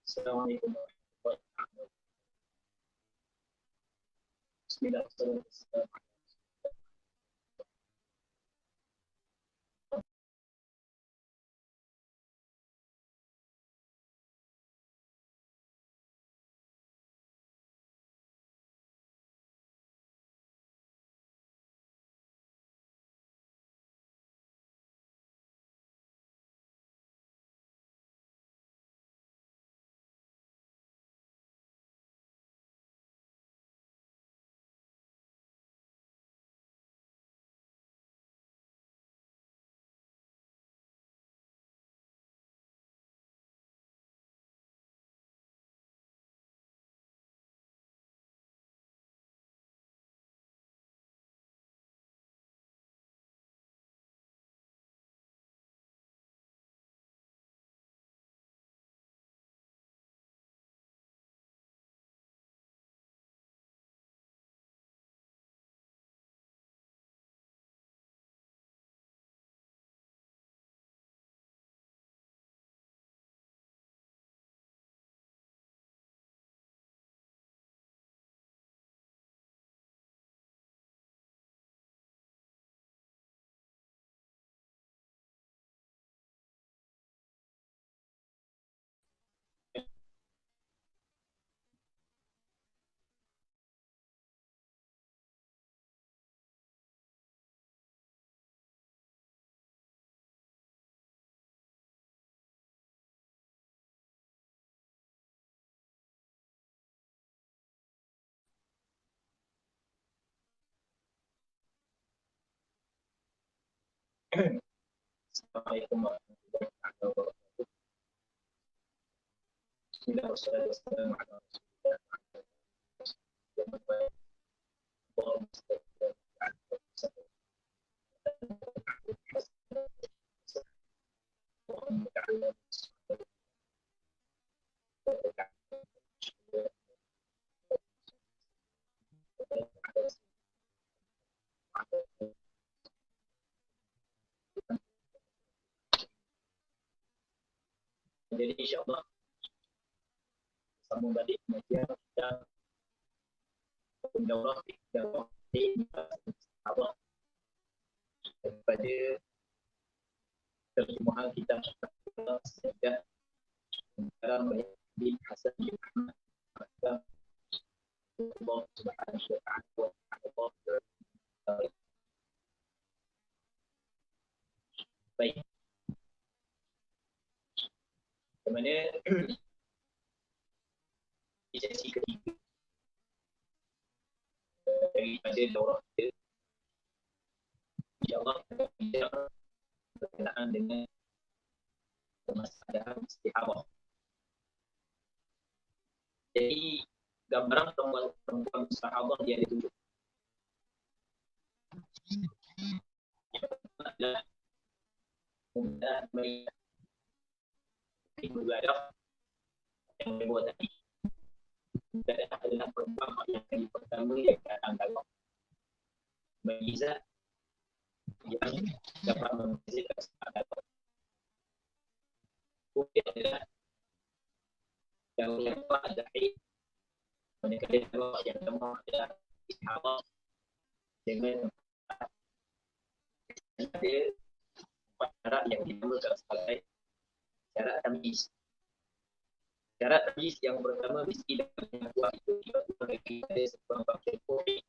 Assalamualaikum warahmatullahi wabarakatuh. Bismillahirrahmanirrahim. Assalamualaikum warahmatullahi wabarakatuh. Bismillahirrahmanirrahim. Jadi insyaAllah sambung balik pengajian kita daurah di Allah daripada terjemahan kita sejak sekarang di Hasan bin Ahmad Allah Subhanahu wa ta'ala. Baik. Bagaimana di sesi ketiga daripada daurah kita, insyaAllah kita bincang berkenaan dengan permasalahan istiharah. Jadi gambaran perempuan sahabat dia ada tujuh. Yang pertama adalah mudah melihat ibadah yang dibuat tadi. Ibadah adalah perempuan yang kali pertama yang datang dalam Ma'izah yang dapat membezakan sepakat. Kemudian adalah yang kedua adalah haid. Manakala yang kedua adalah istiharah dengan ada empat syarat yang dinamakan sebagai syarat tamyiz. Syarat tamyiz yang pertama mesti dalam kuat itu tiba-tiba ada sebuah faktor COVID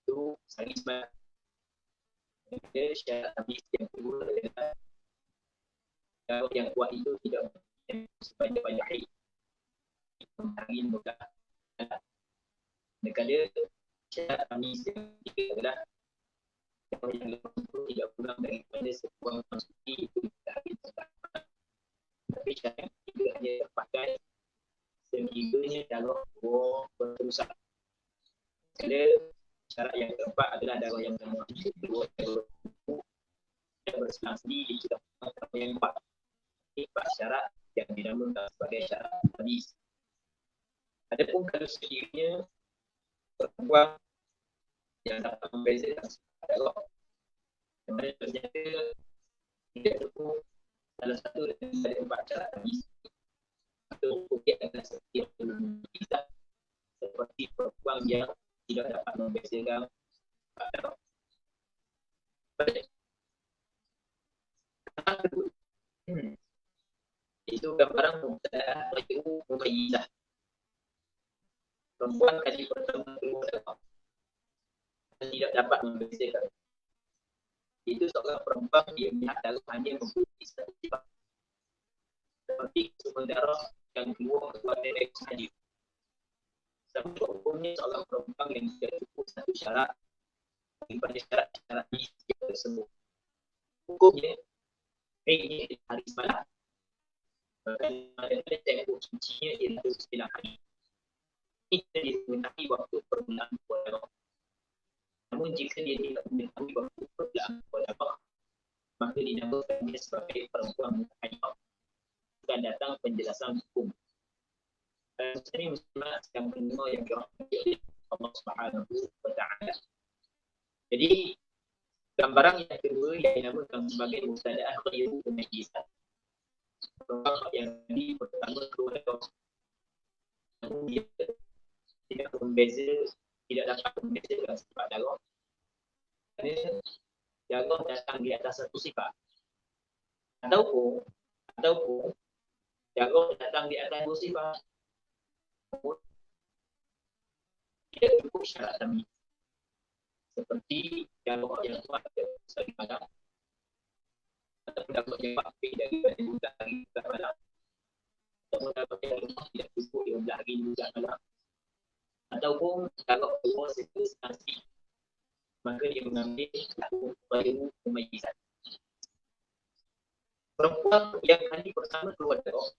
itu saling semat. Kemudian syarat tamyiz yang kedua adalah kalau yang kuat itu tidak sebanyak-banyak haid. Angin bukan. Manakala syarat tamyiz yang ketiga adalah kalau yang lepas itu tidak pulang daripada sebuah konstruksi itu tidak habis terdapat. Tapi syarat yang ketiga hanya terpakai sekiranya darah dua berterusan. Jadi syarat yang keempat adalah darah yang kedua yang berselang sendiri di kita yang empat. Ini empat syarat yang dinamakan sebagai syarat tamyiz. Adapun kalau sekiranya perempuan yang dapat membezakan sifat Allah. Kemudian ternyata tidak cukup salah satu dari empat cara tadi. Atau mungkin adalah setiap kita seperti perempuan yang tidak dapat membezakan sifat Allah. Baik. Itu gambaran mubtada'a ghairu mumayyizah. Perempuan kali pertama keluar dalam tidak dapat membezakan. Itu seorang perempuan dia melihat darah hanya mempunyai satu sifat. Seperti sumber darah yang keluar dari sahaja. Sampai hukumnya seorang perempuan yang tidak cukup satu syarat daripada syarat-syarat ini tersebut. Hukumnya ini hari semalam. Bagaimana tengok sucinya ialah 9 hari. Ini dia mengetahui waktu permulaan puasa. Namun jika dia tidak mengetahui waktu permulaan puasa, maka dinamakan dia sebagai perempuan mutahayyir. Akan datang penjelasan hukum. Ini muslimat yang kedua yang dirahmati oleh Allah Subhanahu wa taala. Jadi gambaran yang kedua yang dinamakan sebagai mubtada'ah ghairu mumayyizah. Perempuan yang tadi pertama keluar namun dia tidak membeza, tidak dapat membezakan sifat darah. Kerana darah datang di atas satu sifat. Ataupun darah datang di atas dua sifat. Tidak cukup syarat tamyiz. Seperti darah yang kuat dari malam atau darah yang bakti daripada bulan hari ke malam. Atau darah yang lemah tidak cukup 15 hari juga malam. Ataupun darah keluar sekali, maka dia mengambil ghairu mumayyizah. Perempuan yang kali pertama keluar darah,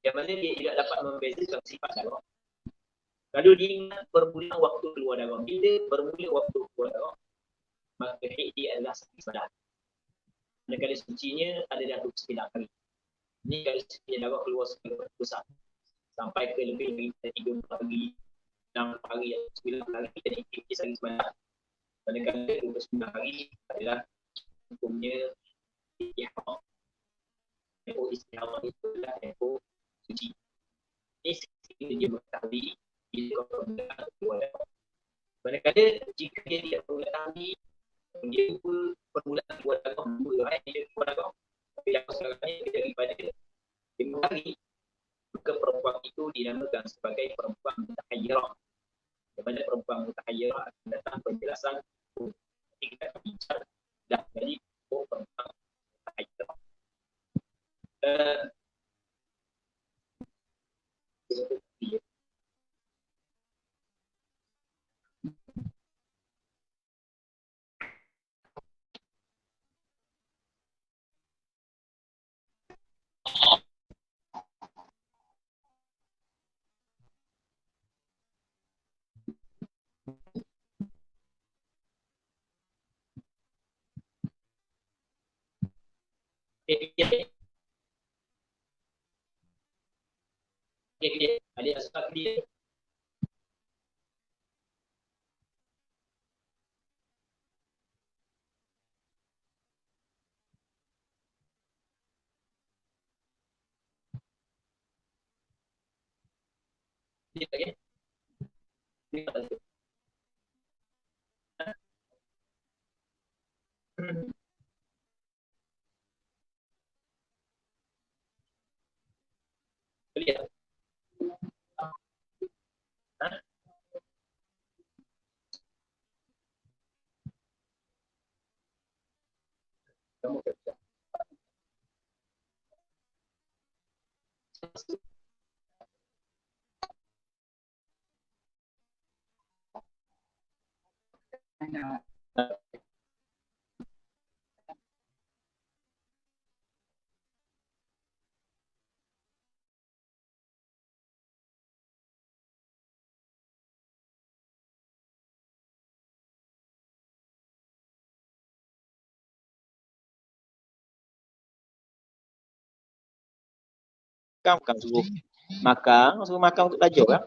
yang mana dia tidak dapat membezakan sifat darah. Kalau dia ingat bermula waktu keluar darah, bila bermula waktu keluar darah, maka dia adalah satu ibadah. Negara sucinya ada dalam 9 hari. Ini kalau sucinya darah keluar secara besar sampai ke lebih dari 3 hari, 6 hari, 9 hari, jadi dia sangat sebanyak. Kadang-kadang 29 hari adalah hukumnya ihram. Tempoh istihram itu adalah tempoh suci. Ini sekiranya dia mengetahui bila permulaan keluar darah. Kadang-kadang jika dia tidak mengetahui dia permulaan keluar darah, dia keluar darah. Tapi yang sekarangnya daripada 5 hari, maka perempuan itu dinamakan sebagai perempuan mutahayyirah. Di mana perempuan mutahayyirah akan datang penjelasan nanti kita akan bincang dah dari perempuan mutahayyirah. Ada asal dia. Dia tak ya? Dia tak ada. Lihat. Kamu kerja. Kamu kan suruh makan untuk belajar kan?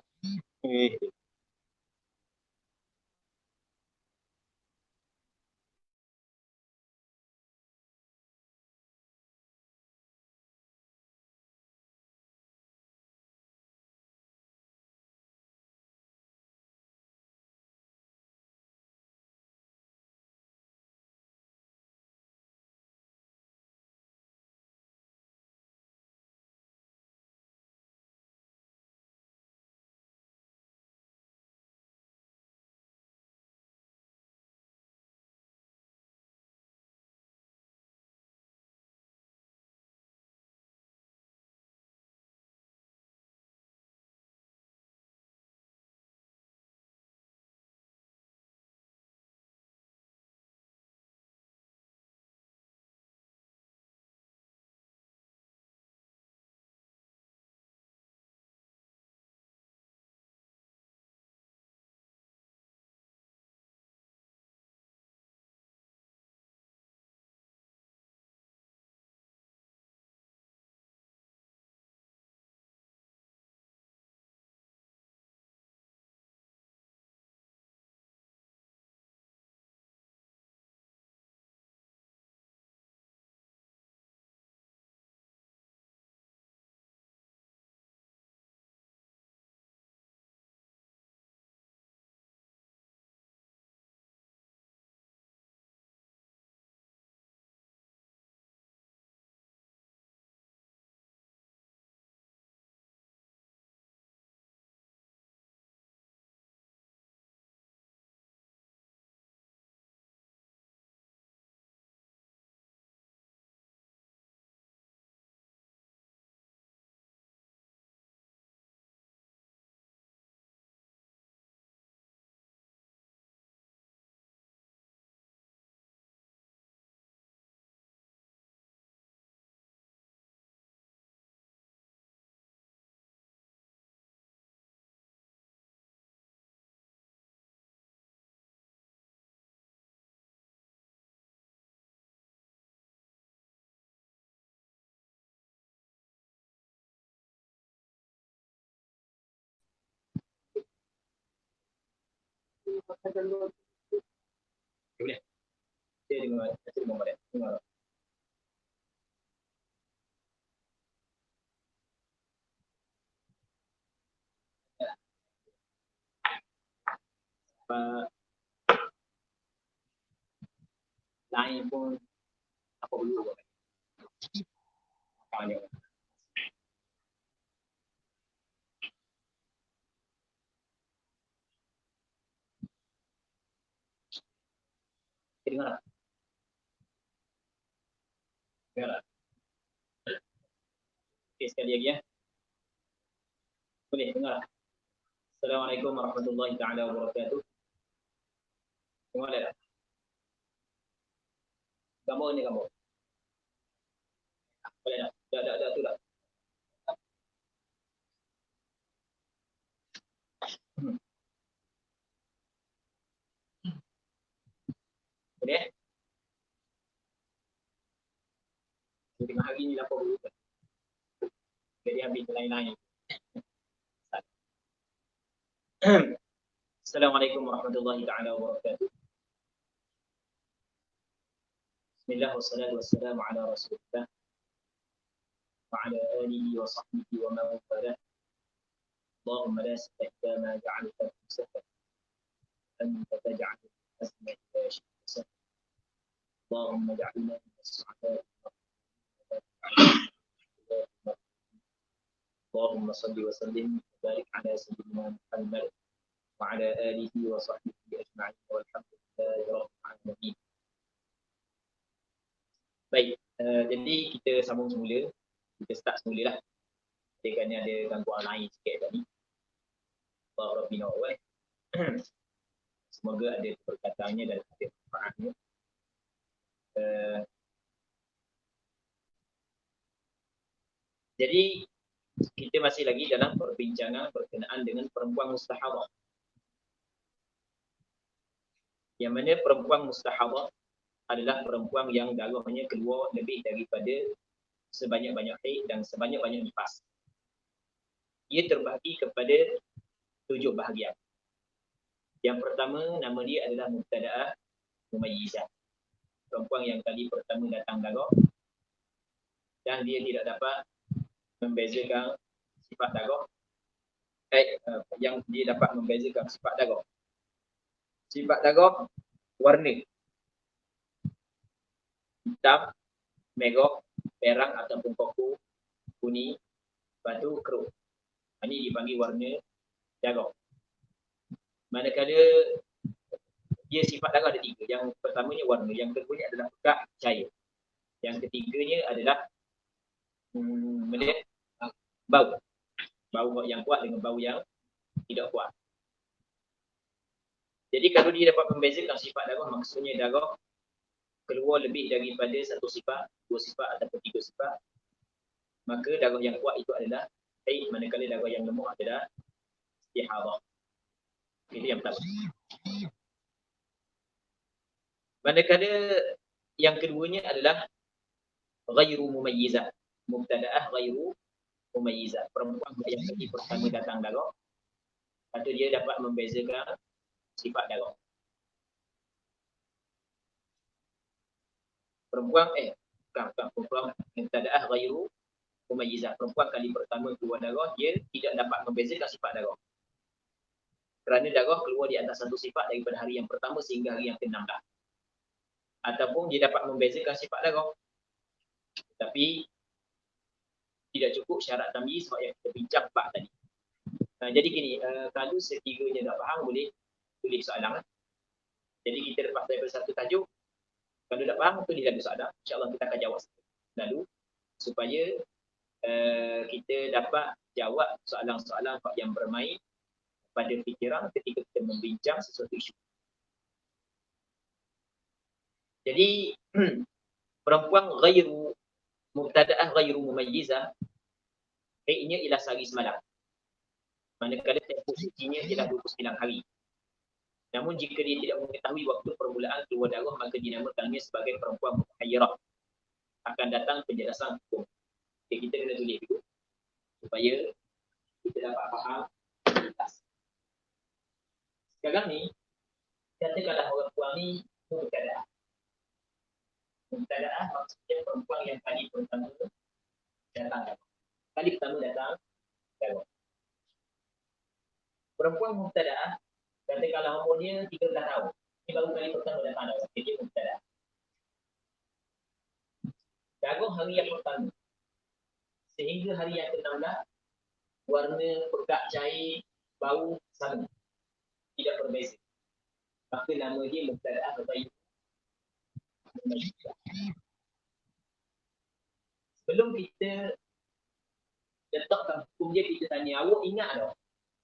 Boleh. Saya dengar balik. Dengar. Lain pun apa perlu buat. Makanya. Dengar. Dengar. Okey, sekali lagi ya. Boleh dengar. Assalamualaikum warahmatullahi taala wabarakatuh. Dengar tak? Gambar ni gambar. Boleh tak? Dah tu dah. Boleh? Tengah hari ni lapor dulu. Jadi habis lain-lain. Assalamualaikum warahmatullahi taala wabarakatuh. Bismillah wassalatu wassalamu ala Rasulillah wa ala alihi wa sahbihi wa man walah. Allahumma la sahla illa ma ja'altahu sahlan. Anta taj'al al-hazna idha shi'ta sahlan. Allahumma ja'alna min as-su'ada'i. اللهم صل وسلم وبارك على سيدنا محمد وعلى آله وصحبه أجمعين والحمد لله رب العالمين. Baik, jadi kita sambung semula. Kita start semula lah. Kerana ada gangguan lain sikit tadi. Allah Rabbina wa semoga ada perkataannya dan ada manfaatnya. Jadi kita masih lagi dalam perbincangan berkenaan dengan perempuan mustahadah. Yang mana perempuan mustahadah adalah perempuan yang darahnya keluar lebih daripada sebanyak-banyak haid dan sebanyak-banyak nifas. Ia terbahagi kepada 7 bahagian. Yang pertama, nama dia adalah mubtada'ah mumayyizah. Perempuan yang kali pertama datang darah dan dia tidak dapat membezakan sifat darah. Yang dia dapat membezakan sifat darah. Sifat darah warna hitam, merah, perang ataupun koku, kuning, lepas tu kerut. Ini dipanggil warna darah. Manakala dia sifat darah ada 3. Yang pertamanya warna, yang keduanya adalah pekat cahaya. Yang ketiganya adalah bau. Bau yang kuat dengan bau yang tidak kuat. Jadi kalau dia dapat membezakan sifat darah, maksudnya darah keluar lebih daripada 1 sifat, 2 sifat ataupun 3 sifat, maka darah yang kuat itu adalah haid, manakala darah yang lemah adalah istihadah. Itu yang pertama. Manakala yang keduanya adalah ghairu mumayyizah. Mubtada'ah ghairu mumayyizah. Perempuan yang pertama datang darah, atau dia dapat membezakan sifat darah. Perempuan mubtada'ah ghairu mumayyizah. Perempuan kali pertama keluar darah, dia tidak dapat membezakan sifat darah. Kerana darah keluar di atas 1 sifat daripada hari yang pertama sehingga hari yang ke-16. Ataupun dia dapat membezakan sifat darah. Tapi tidak cukup syarat tamyiz sebab yang kita bincang 4 tadi. Jadi gini, kalau sekiranya tak faham boleh tulis soalan. Jadi kita lepas daripada satu tajuk, kalau tak faham tulis lagi soalan. InsyaAllah kita akan jawab lalu supaya kita dapat jawab soalan-soalan yang bermain pada fikiran ketika kita membincang sesuatu isu. Jadi perempuan ghairu mubtada'ah ghairu mumayyizah, haidnya ialah sehari semalam. Manakala tempoh sucinya ialah 29 hari. Namun jika dia tidak mengetahui waktu permulaan keluar darah, maka dinamakannya sebagai perempuan mutahayyirah. Akan datang penjelasan hukum. Okay, kita kena tulis dulu supaya kita dapat faham. Sekarang ni katakanlah orang puang ni mubtadaah. Mubtadaah maksudnya perempuan yang kali pertama datang. Kali pertama datang, jawab. Perempuan mubtadaah, katakanlah umur dia 13 tahun. Ini baru kali pertama datang, dia mubtadaah. Jagung hari yang pertama sehingga hari yang ke-16, warna pekat cair, bau sama, tidak berbeza. Maka nama dia mubtadaah atau ibu. Sebelum kita letakkan hukum dia, kita tanya, awak ingat tak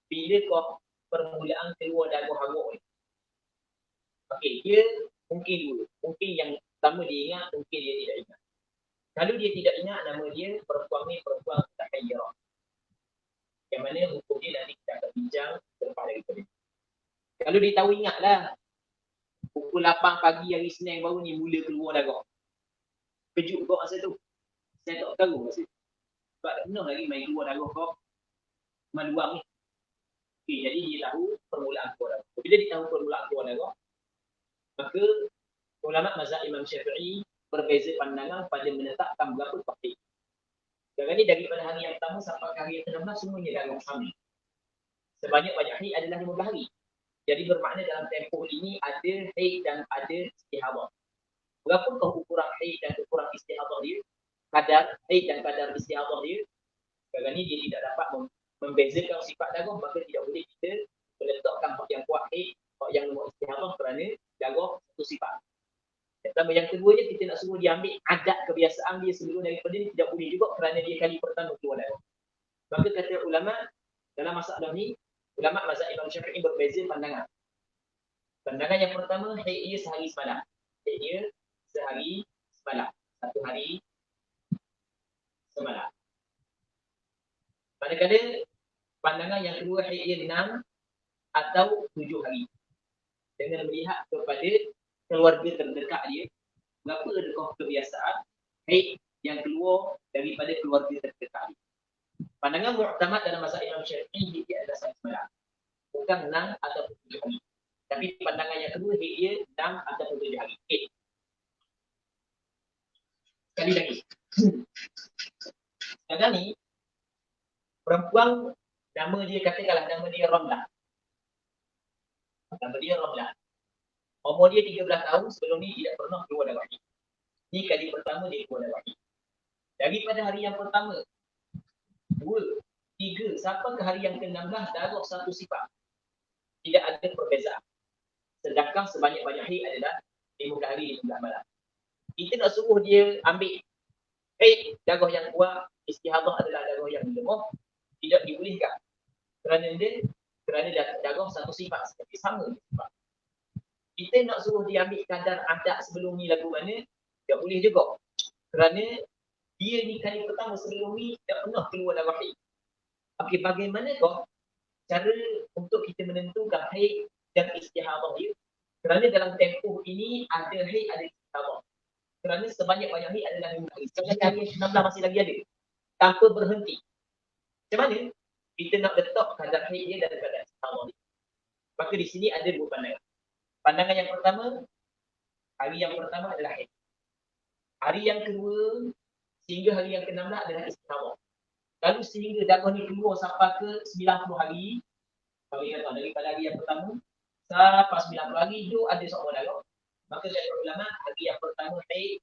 bila kau permulaan keluar dagu awak ni? Okey, dia mungkin dulu. Mungkin yang pertama dia ingat, mungkin dia tidak ingat. Kalau dia tidak ingat, nama dia perempuan ni perempuan tahayyarah. Yang mana hukum dia nanti kita akan bincang selepas daripada ini. Kalau dia tahu ingatlah, pukul 8 pagi hari Senin baru ni mula keluar dagu. Kejut kau masa tu. Saya tak tahu masa tu. Sebab tak pernah lagi main keluar dagu kau maluang ni. Okay, jadi dia tahu permulaan keluar dagu. Bila dia tahu permulaan keluar dagu, maka ulama mazhab Imam Syafi'i berbeza pandangan pada menetapkan berapa tahid. Sekarang ni daripada hari yang pertama sampai hari yang ke-16 semuanya dalam hamil. Sebanyak-banyak haid adalah 15 hari. Jadi bermakna dalam tempoh ini ada haid dan ada istihadah. Berapakah ukuran haid dan ukuran istihadah dia? Kadar haid dan kadar istihadah dia. Sekarang ni dia tidak dapat membezakan sifat darah, maka tidak boleh kita meletakkan hak yang kuat haid, hak yang lemah istihadah kerana darah satu sifat. Yang kedua je, kita nak suruh dia ambil adat kebiasaan dia sebelum daripada ni, tidak boleh juga kerana dia kali pertama keluar darah. Maka kata ulama dalam masalah ni, ulama mazhab Imam Syafi'i berbeza pandangan. Pandangan yang pertama, haid dia sehari semalam. Haid dia sehari semalam. Satu hari semalam. Manakala pandangan yang kedua, haid dia 6 atau 7 hari. Dengan melihat kepada keluarga terdekat dia, berapa adakah kebiasaan haid yang keluar daripada keluarga terdekat dia. Pandangan mu'tamad dalam mazhab Imam Syafi'i, dia adalah sehari semalam. Bukan 6 atau 7 hari. Tapi pandangan yang kedua, haid dia 6 atau 7 hari. Okay. Sekali lagi. Sekarang ni, perempuan nama dia, katakanlah nama dia Ramlah. Nama dia Ramlah. Umur dia 13 tahun, sebelum ni tidak pernah keluar darah haid. Ini kali pertama dia keluar darah haid. Daripada hari yang pertama, 2, 3, sampai ke hari yang ke-16, darah satu sifat. Tidak ada perbezaan. Sedangkan sebanyak-banyak haid adalah 15 hari, 15 malam. Kita nak suruh dia ambil haid, darah yang kuat, istihadah adalah darah yang lemah, tidak dibolehkan. Kerana darah satu sifat, seperti sama sifat. Kita nak suruh dia ambil kadar adat sebelum ni lagu mana, tak boleh juga. Kerana dia ni kali pertama sebelum ni tak pernah keluar darah haid. Okey, bagaimanakah cara untuk kita menentukan haid dan istihadah dia? Kerana dalam tempoh ini ada haid, ada istihadah. Kerana sebanyak-banyak haid adalah 15 hari. Sekarang hari yang 16 masih lagi ada. Tanpa berhenti. Macam mana kita nak letak kadar haid dia dan kadar istihadah dia? Maka di sini ada dua pandangan. Pandangan yang pertama, hari yang pertama adalah haid. Hari yang kedua sehingga hari yang ke-16 adalah istihadah. Kalau sehingga darah ni keluar sampai ke 90 hari, kalau kita tahu daripada hari yang pertama sampai 90 hari itu ada seorang darah. Maka kata ulama, hari yang pertama haid,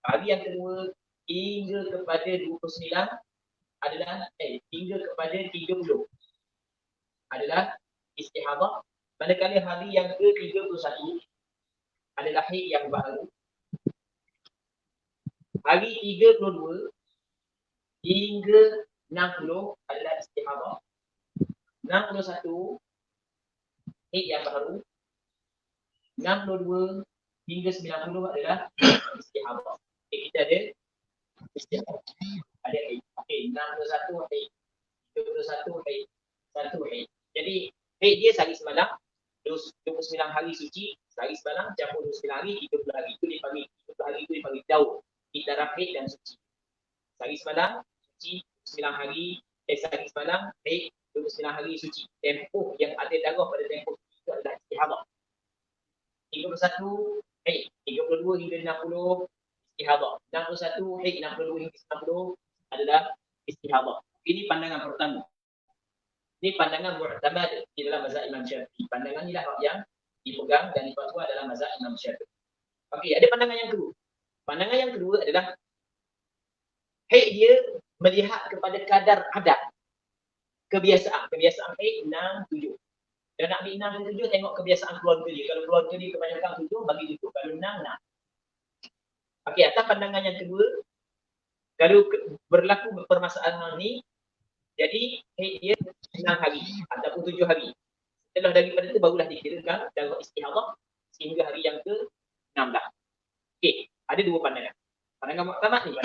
hari yang kedua hingga kepada 29 adalah hingga kepada 30 adalah istihadah. Manakala hari yang ke-31 adalah haid yang baru. Hari 32 hingga 60 adalah istihadah. 61 haid yang baru. 62 hingga 90 adalah istihadah. Okay, kita ada istihadah. Ada haid. Okey, 61 haid. 31 haid. 1 haid. Jadi haid dia sehari semalam. 29 hari suci, sehari semalam, campur 29 hari, 30 hari. Itu dipanggil, 30 hari itu dipanggil daur. Kita haid dan suci. Sehari semalam, suci, 9 hari, sehari semalam, haid, 29 hari suci. Tempoh yang ada darah pada tempoh itu adalah istihadah. 31 haid, 32 hingga 60 istihadah. 61 haid, 62 hingga 90 adalah istihadah. Ini pandangan pertama. Ini pandangan mu'tamad di dalam mazhab Imam Syafi'i. Pandangan inilah yang dipegang dan difatwa dalam mazhab Imam Syafi'i. Okey, ada pandangan yang kedua. Pandangan yang kedua adalah haid dia melihat kepada kadar adat. Kebiasaan haid 6, 7. Dan nak ambil 6 dan 7 tengok kebiasaan keluarga dia. Kalau keluarga dia kebanyakan 7 bagi 7. Kalau 6, 6. Okey, atas pandangan yang kedua, kalau berlaku permasalahan ni, jadi haid dia 6 hari ataupun 7 hari. Setelah daripada itu barulah dikirakan darah istihadah sehingga hari yang ke-16. Okey, ada dua pandangan. Pandangan mu'tamad ni.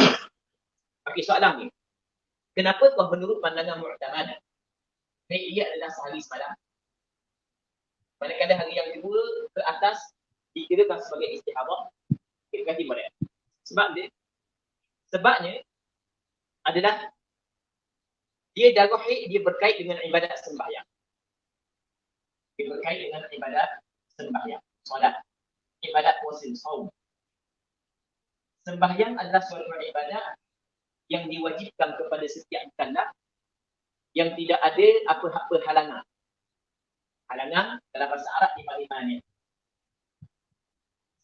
Okey, soalan ni. Kenapa kau menurut pandangan mu'tamad haid dia adalah sehari semalam? Manakala hari yang kedua ke atas dikirakan sebagai istihadah, kirakan timur. Sebabnya adalah dia darah haid dia berkait dengan ibadat sembahyang. Dia berkait dengan ibadat sembahyang, solat, ibadat puasa, saum. Sembahyang adalah suatu ibadat yang diwajibkan kepada setiap mukallaf yang tidak ada apa-apa halangan. Halangan dalam bahasa Arab dipanggil mani'.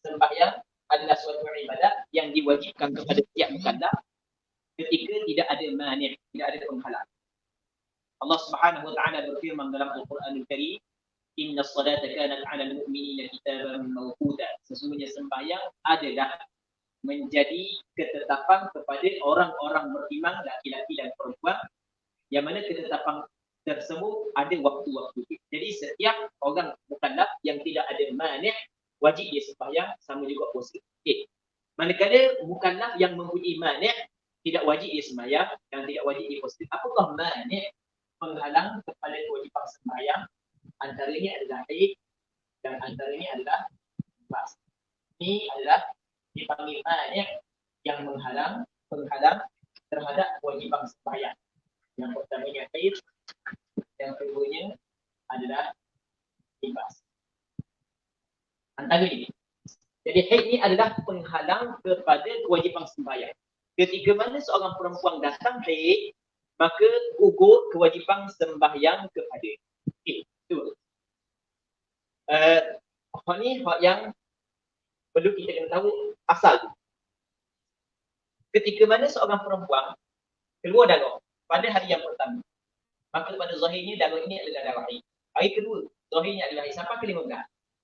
Sembahyang adalah suatu ibadat yang diwajibkan kepada setiap mukallaf ketika tidak ada mani', tidak ada penghalang. Allah Subhanahu wa taala berfirman dalam Al-Quranul Karim, "Inna as-salata kanat 'alal mu'minina kitaban mawquta." Sesungguhnya sembahyang adalah menjadi ketetapan kepada orang-orang beriman laki-laki dan perempuan, yang mana ketetapan tersebut ada waktu-waktu. Jadi setiap orang mukallaf yang tidak ada mani' wajib dia sembahyang, sama juga puasa. Okey. Manakala mukallaf yang mempunyai mani' tidak wajib dia sembahyang dan tidak wajib dia puasa. Apakah mani' penghalang kepada kewajipan sembahyang? Antaranya adalah haid dan antaranya adalah nifas. Ini adalah dipanggil mani' yang penghalang terhadap kewajipan sembahyang. Yang pertamanya haid, yang keduanya adalah nifas. Antara ini. Jadi haid ini adalah penghalang kepada kewajipan sembahyang. Ketika mana seorang perempuan datang haid, maka gugur kewajipan sembahyang kepada. Okey, tu. Hak ni hak yang perlu kita kena tahu asal tu. Ketika mana seorang perempuan keluar darah pada hari yang pertama, maka pada zahirnya darah ini adalah darah haid. Hari kedua, zahirnya adalah haid sampai ke-15.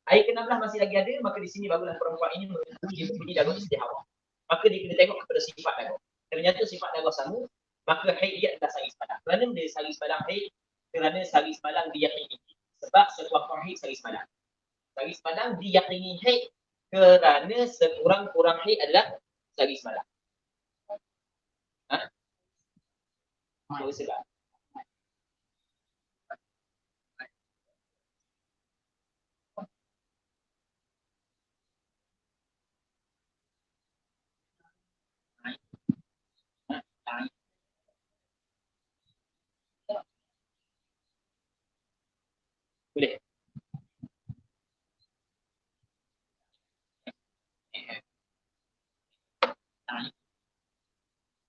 Hari ke-16 masih lagi ada, maka di sini barulah perempuan ini mempunyai darah istihadah. Maka dia kena tengok kepada sifat darah. Ternyata sifat darah sama, maka haid dia adalah sehari semalam. Kerana dia sehari semalam haid, kerana sehari semalam diyakini. Sebab sebuah haid sehari semalam. Sehari semalam diyakini haid kerana sekurang-kurang haid adalah sehari semalam. Boleh sebab. Boleh.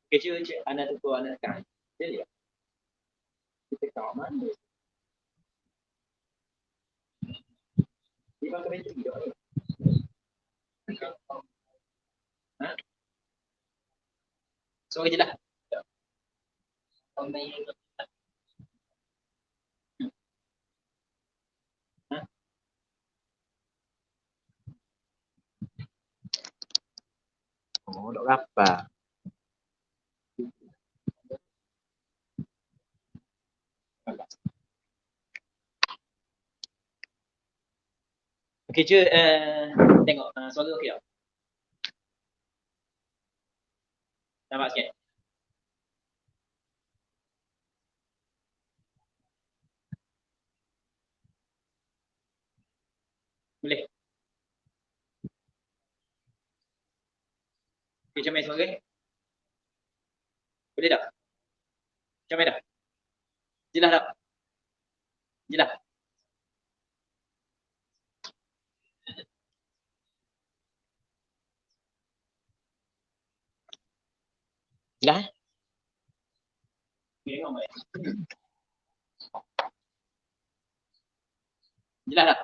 Kerja cik anak tu anak kan. Jadi kita kat mana? Dia pakai baju tidak ni. So je lah. Oh, dok apa? Okey je tengok suara okey tak? Nampak sikit. Boleh. Okey, macam mana suara? Boleh tak? Macam mana dah? Jelas tak? Jelas. Dah? Tengok baik. Jelas tak?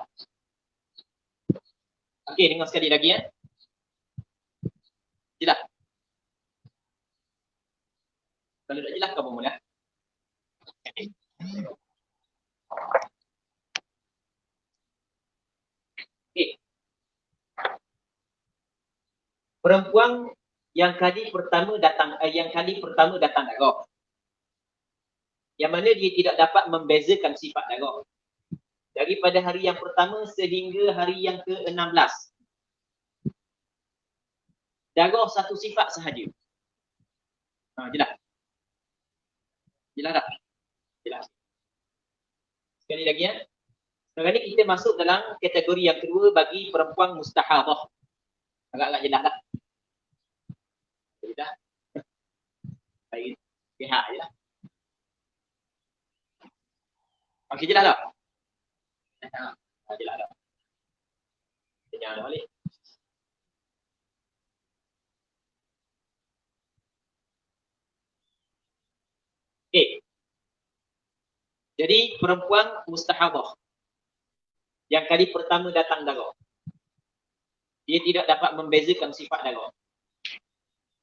Okey, dengar sekali lagi ya. Jelas? Kalau tak jelas, kau pun mula. Okay. Okay. Perempuan yang kali pertama datang darah. Yang mana dia tidak dapat membezakan sifat darah. Daripada hari yang pertama sehingga hari yang ke-16. Darah satu sifat sahaja. Jelas? Jelas tak? Jelas. Sekali lagi ya. Sekarang ni kita masuk dalam kategori yang kedua bagi perempuan mustahadah. Agak-agak jelas lah. Jelas? Baik. Pihak je lah. Okey, jelas tak? Jelas tak? Jangan balik. Okey. Jadi perempuan mustahadah yang kali pertama datang darah, dia tidak dapat membezakan sifat darah.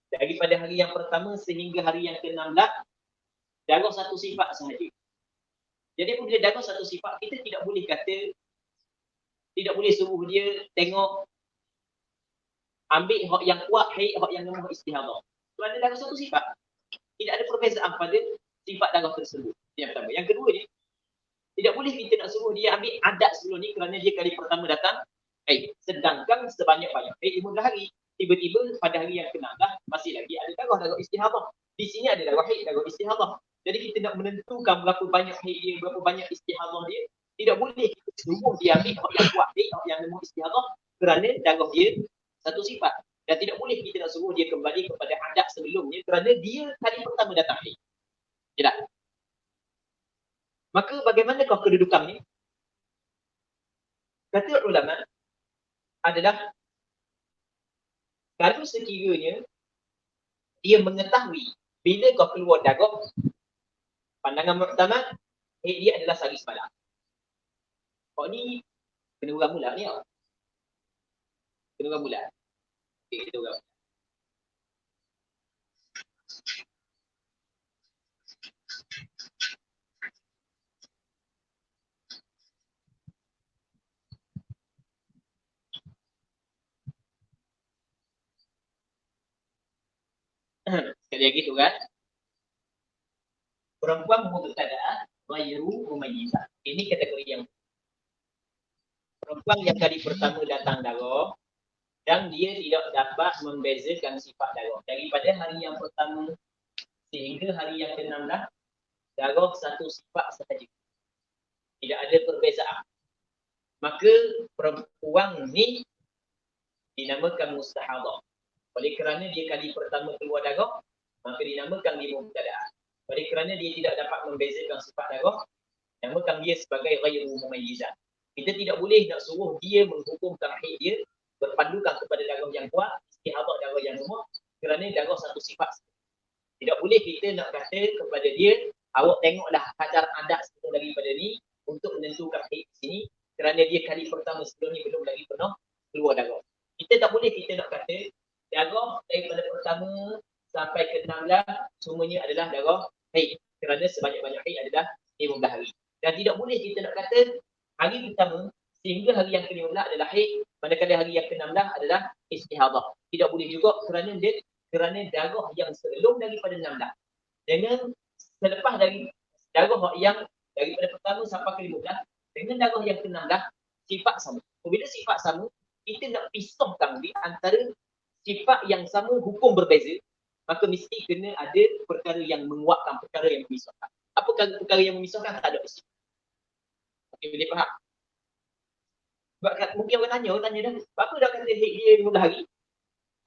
Daripada hari yang pertama sehingga hari yang ke-16, darah satu sifat sahaja. Jadi bila darah satu sifat, kita tidak boleh kata, tidak boleh suruh dia tengok, ambil hak yang kuat, hak yang lemah istihadah. Kerana darah satu sifat, tidak ada perbezaan pada sifat darah tersebut. Yang pertama. Yang kedua ni, tidak boleh kita nak suruh dia ambil adat sebelum ni kerana dia kali pertama datang sedangkan sebanyak-banyak 15 hari, tiba-tiba pada hari yang ke-16 masih lagi ada darah istihadah. Di sini ada darah istihadah. Jadi kita nak menentukan berapa banyak haid dia, berapa banyak istihadah dia, tidak boleh kita suruh dia ambil hak yang kuat haid, hak yang lemah istihadah kerana darah dia satu sifat. Dan tidak boleh kita nak suruh dia kembali kepada adat sebelumnya kerana dia kali pertama datang haid. Tidak. Maka bagaimanakah kedudukan ni? Kata ulama adalah kalau sekiranya dia mengetahui bila kau keluar darah, pandangan pertama, dia adalah sari semalam. Kau ni kena urang bulat ni. Kena urang bulat. Okay, kita urang. Sekali lagi tu kan. Perempuan mubtada'ah ghairu mumayyizah. Ini kategori yang perempuan yang kali pertama datang darah dan dia tidak dapat membezakan sifat darah. Daripada hari yang pertama sehingga hari yang ke-16, darah satu sifat sahaja. Tidak ada perbezaan. Maka perempuan ni dinamakan mustahadah. Oleh kerana dia kali pertama keluar darah, maka dinamakan dia mubtada'ah. Oleh kerana dia tidak dapat membezakan sifat darah, namakan dia sebagai ghairu mumayyizah. Kita tidak boleh nak suruh dia menghukumkan haid dia berpandukan kepada darah yang kuat, istihadah darah yang lemah kerana darah satu sifat. Tidak boleh kita nak kata kepada dia, awak tengoklah kadar adat sebelum daripada ni untuk menentukan haid di sini kerana dia kali pertama sebelum ni belum lagi pernah keluar darah. Kita tak boleh kita nak kata darah daripada pertama sampai ke-16 semuanya adalah darah haid kerana sebanyak-banyak haid adalah 15 hari. Dan tidak boleh kita nak kata hari pertama sehingga hari yang ke-15 adalah haid, manakala hari yang ke-16 adalah istihadah. Tidak boleh juga kerana darah yang sebelum daripada 16 dengan selepas dari darah yang daripada pertama sampai ke-15 dengan darah yang ke-16 sifat sama. Bila sifat sama, kita nak pisahkan di antara sifat yang sama hukum berbeza, maka mesti kena ada perkara yang menguatkan, perkara yang memisahkan. Apa perkara yang memisahkan? Tak ada istilah. Okey, boleh faham? Sebab mungkin orang tanya dah, apa dah kata haid dia 15 hari?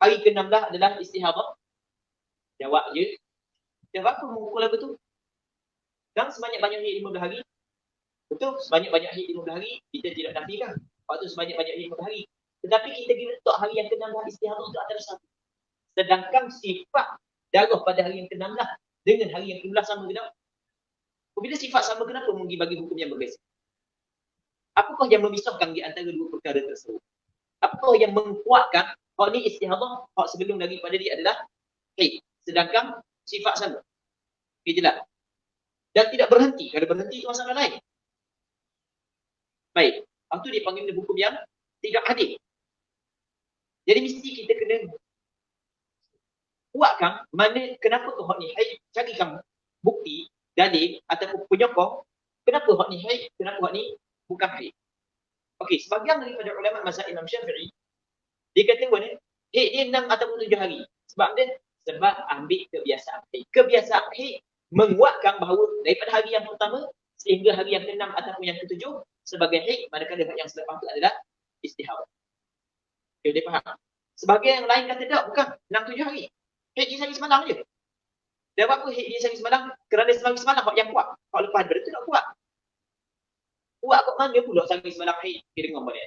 Hari ke-16 adalah istihadah? Jawab je. Jawab apa mengukur lagu tu? Dan sebanyak-banyak haid 15 hari? Betul, sebanyak-banyak haid 15 hari, kita tidak nafikan. Waktu sebanyak-banyak haid 15 hari. Tetapi kita letak hari yang ke-16 istihadah untuk antara satu. Sedangkan sifat darah pada hari yang ke-16 dengan hari yang ke-12 sama ke tak? Bila sifat sama, kenapa bagi hukum yang berbeza? Apakah yang memisahkan di antara dua perkara tersebut? Apakah yang menguatkan hak ni istihadah, hak sebelum daripada dia adalah haid, sedangkan sifat sama? Okay, jelas? Dan tidak berhenti. Kalau berhenti itu masalah lain. Baik. Itu dipanggil hukum yang tidak adil. Jadi mesti kita kena kuatkan mana kenapa ke hak ni haid, carikan bukti, dalil ataupun penyokong kenapa hak ni haid, kenapa hak ni bukan haid. Okey, sebahagian daripada ulama mazhab Imam Syafi'i dia kata mana haid dia 6 ataupun 7 hari. Sebab ambil kebiasaan haid. Kebiasaan haid menguatkan bahawa daripada hari yang pertama sehingga hari yang ke-6 ataupun yang ke-7 sebagai haid, manakala yang selepas itu adalah istihadah. Okay, dia faham? Sebahagian yang lain kata tak, bukan 6-7 hari. Haid dia sehari semalam je. Dan apa haid dia sehari semalam? Kerana sehari semalam hak yang kuat. Hak lepas daripada itu tak kuat. Kuat kat mana pula sehari semalam haid? Dia dengar balik.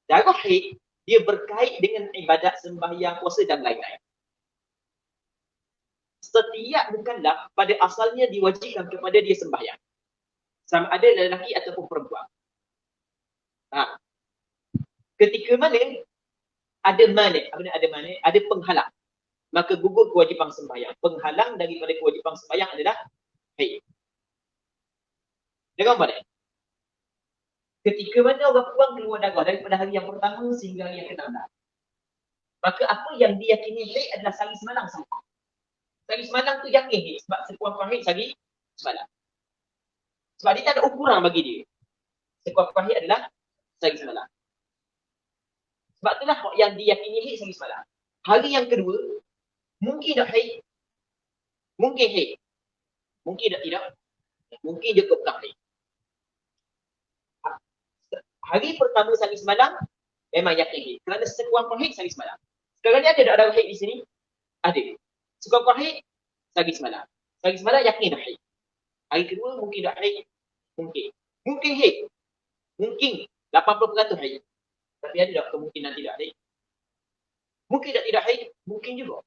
Darah haid dia berkait dengan ibadat sembahyang, puasa dan lain-lain. Setiap mukallaf pada asalnya diwajibkan kepada dia sembahyang. Sama ada lelaki ataupun perempuan. Ketika mana ada penghalang, maka gugur kewajipan sembahyang. Penghalang daripada kewajipan sembahyang adalah haid. Dengar balik. Ketika mana orang perempuan keluar darah daripada hari yang pertama sehingga hari yang ke-16, maka apa yang diyakini haid adalah sehari semalam sahaja. Sehari semalam tu yakin haid sebab sekuat-kuat haid sehari semalam. Sebab dia tak ada ukuran bagi dia. Sekuat-kuat haid adalah sehari semalam. Sebab itulah yang diyakini haid sehari semalam. Hari yang kedua, mungkin tak haid, mungkin haid, mungkin tak tidak, mungkin dia bukan haid. Hari pertama sehari semalam memang yakin haid. Kerana sekuat-kuat haid sehari semalam. Sekarang ni ada haid di sini? Ada. Sekuat-kuat haid sehari semalam. Sehari semalam yakin dah haid. Hari kedua mungkin tak haid, mungkin. Mungkin haid. Mungkin 80% haid. Tapi ada tak kemungkinan tidak haid? Mungkin tak tidak haid, mungkin juga.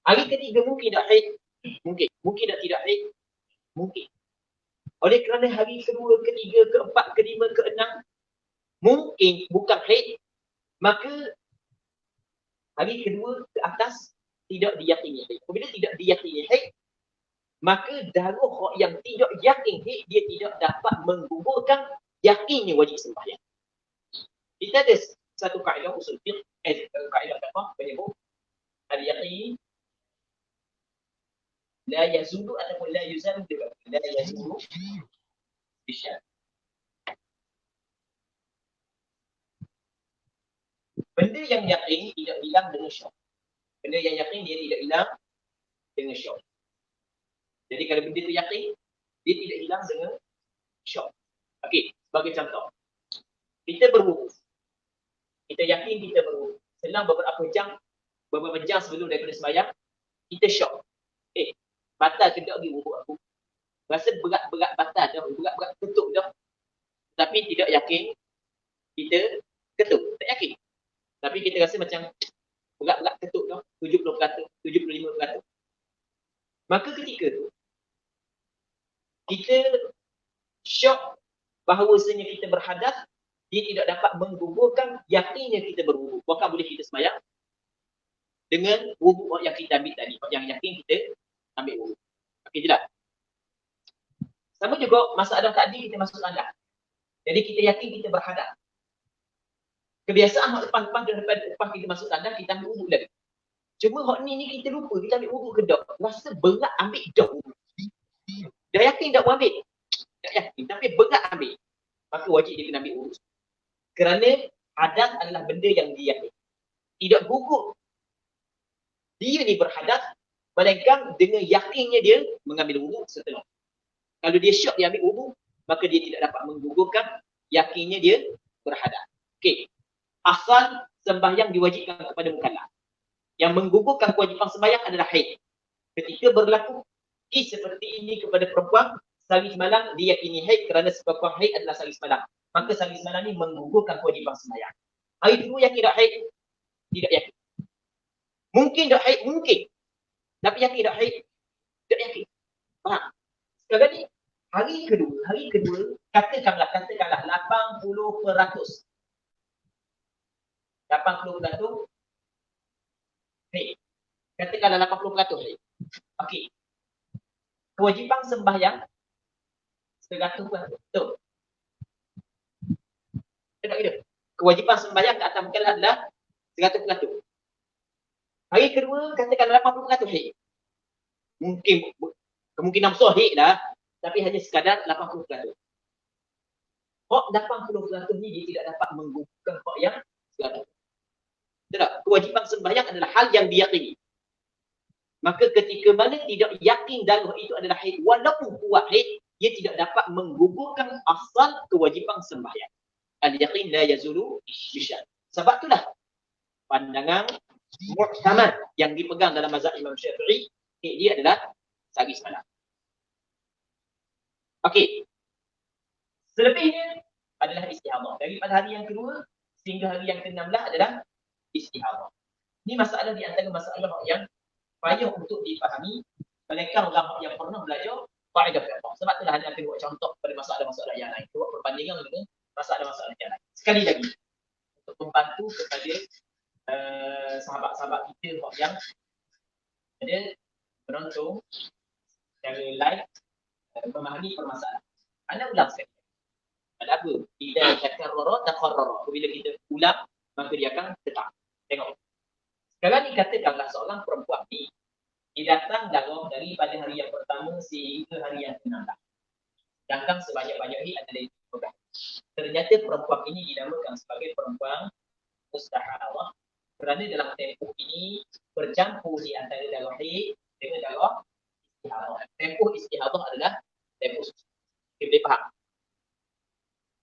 Hari ketiga mungkin tak haid, mungkin. Mungkin tak tidak haid, mungkin. Oleh kerana hari kedua, ketiga, keempat, kelima, keenam mungkin bukan haid, maka hari kedua ke atas tidak diyakini haid. Apabila tidak diyakini haid, maka darah yang tidak yakin haid, dia tidak dapat menggugurkan yakinnya wajib sembahyang. Kita ada satu kaedah usul fiqh, kaedah apa? Penyebut al-yaqin la yazulu ataupun la yuzalu bila la yazulu bisyak. Benda yang yakin tidak hilang dengan syak. Benda yang yakin dia tidak hilang dengan syak. Jadi kalau benda itu yakin, dia tidak hilang dengan syak. Okey, sebagai contoh. Kita berwuduk. Kita yakin kita berwuduk. Selang beberapa jam sebelum daripada sembahyang, kita syok. Batal ke tak pergi wuduk aku? Rasa berat-berat batal dah, berat-berat ketuk dah. Tapi tidak yakin kita ketuk. Tak yakin. Tapi kita rasa macam berat-berat ketuk dah, 70%, 75%. Maka ketika tu, kita syok bahawasanya kita berhadas, dia tidak dapat menggugurkan yakinnya kita berwuduk. Bahkan boleh kita sembahyang dengan wuduk yang kita ambil tadi. Yang yakin kita ambil wuduk. Okey, jelas? Sama juga masa ada tadi kita masuk tandas. Jadi kita yakin kita berhadas. Kebiasaan lepas kita masuk tandas, kita ambil wuduk lagi. Cuma hak ni kita lupa, kita ambil wuduk ke tak. Rasa berat ambil tak wuduk. Dah yakin tak ambil? Tak yakin, tapi berat ambil. Maka wajib dia kena ambil wuduk. Kerana hadas adalah benda yang dia yakin. Tidak gugur. Dia ni berhadas, melainkan dengan yakinnya dia mengambil wuduk setelah. Kalau dia syok dia ambil wuduk, maka dia tidak dapat menggugurkan yakinnya dia berhadas. Okey. Asal sembahyang diwajibkan kepada mukallaf. Yang menggugurkan kewajipan sembahyang adalah haid. Ketika berlaku kes seperti ini kepada perempuan, sehari semalam diyakini haid kerana sebab haid adalah sehari semalam. Maka sehari semalam ni menggugurkan kewajipan sembahyang. Hari kedua yakin tak haid? Tidak yakin. Mungkin tak haid? Mungkin. Tapi yakin tak haid? Tak yakin. Faham? Sekarang ni, hari kedua, katakanlah 80%. 80% haid. Katakanlah 80% haid. Okey. Kewajipan sembahyang 100%. Betul. Tak kira. Kewajipan sembahyang ke atas bekal adalah 100%. Hari kedua katakanlah 80% haid. Mungkin kemungkinan besar haid dah, tapi hanya sekadar 80%. Hak 80% ni dia tidak dapat menggugurkan hak yang 100%. Tak? Kewajipan sembahyang adalah hal yang diyakini. Maka ketika mana tidak yakin darah itu adalah haid, walaupun kuat haid, ia tidak dapat menggugurkan asal kewajipan sembahyang. Al-yaqin la yazulu bisyak. Sebab itulah pandangan muhtamad yang dipegang dalam mazhab Imam Syafi'i, dia adalah sehari semalam. Okey. Selebihnya adalah istihadah. Daripada hari yang kedua sehingga hari yang ke-16 adalah istihadah. Ini masalah di antara masalah yang payah untuk dipahami oleh orang yang pernah belajar kaedah fiqh. Sebab itulah anda akan buat contoh pada masalah-masalah yang lain. Buat perbandingan dengan masalah-masalah yang lain. Sekali lagi, untuk membantu kepada sahabat-sahabat kita yang ada menonton secara live memahami permasalahan. Anda ulang sekali. Ada apa? Bila takarrara taqarrara. Bila kita ulang, maka dia akan tetap. Tengok. Sekarang ni katakanlah seorang perempuan ni, dia datang darah daripada hari yang pertama sehingga hari yang ke-16. Sedangkan sebanyak-banyak ini adalah 15. Ternyata perempuan ini dinamakan sebagai perempuan mustahadah kerana dalam tempoh ini bercampur di antara darah haid dengan darah istihadah. Tempoh istihadah adalah tempoh suci. Kita boleh faham?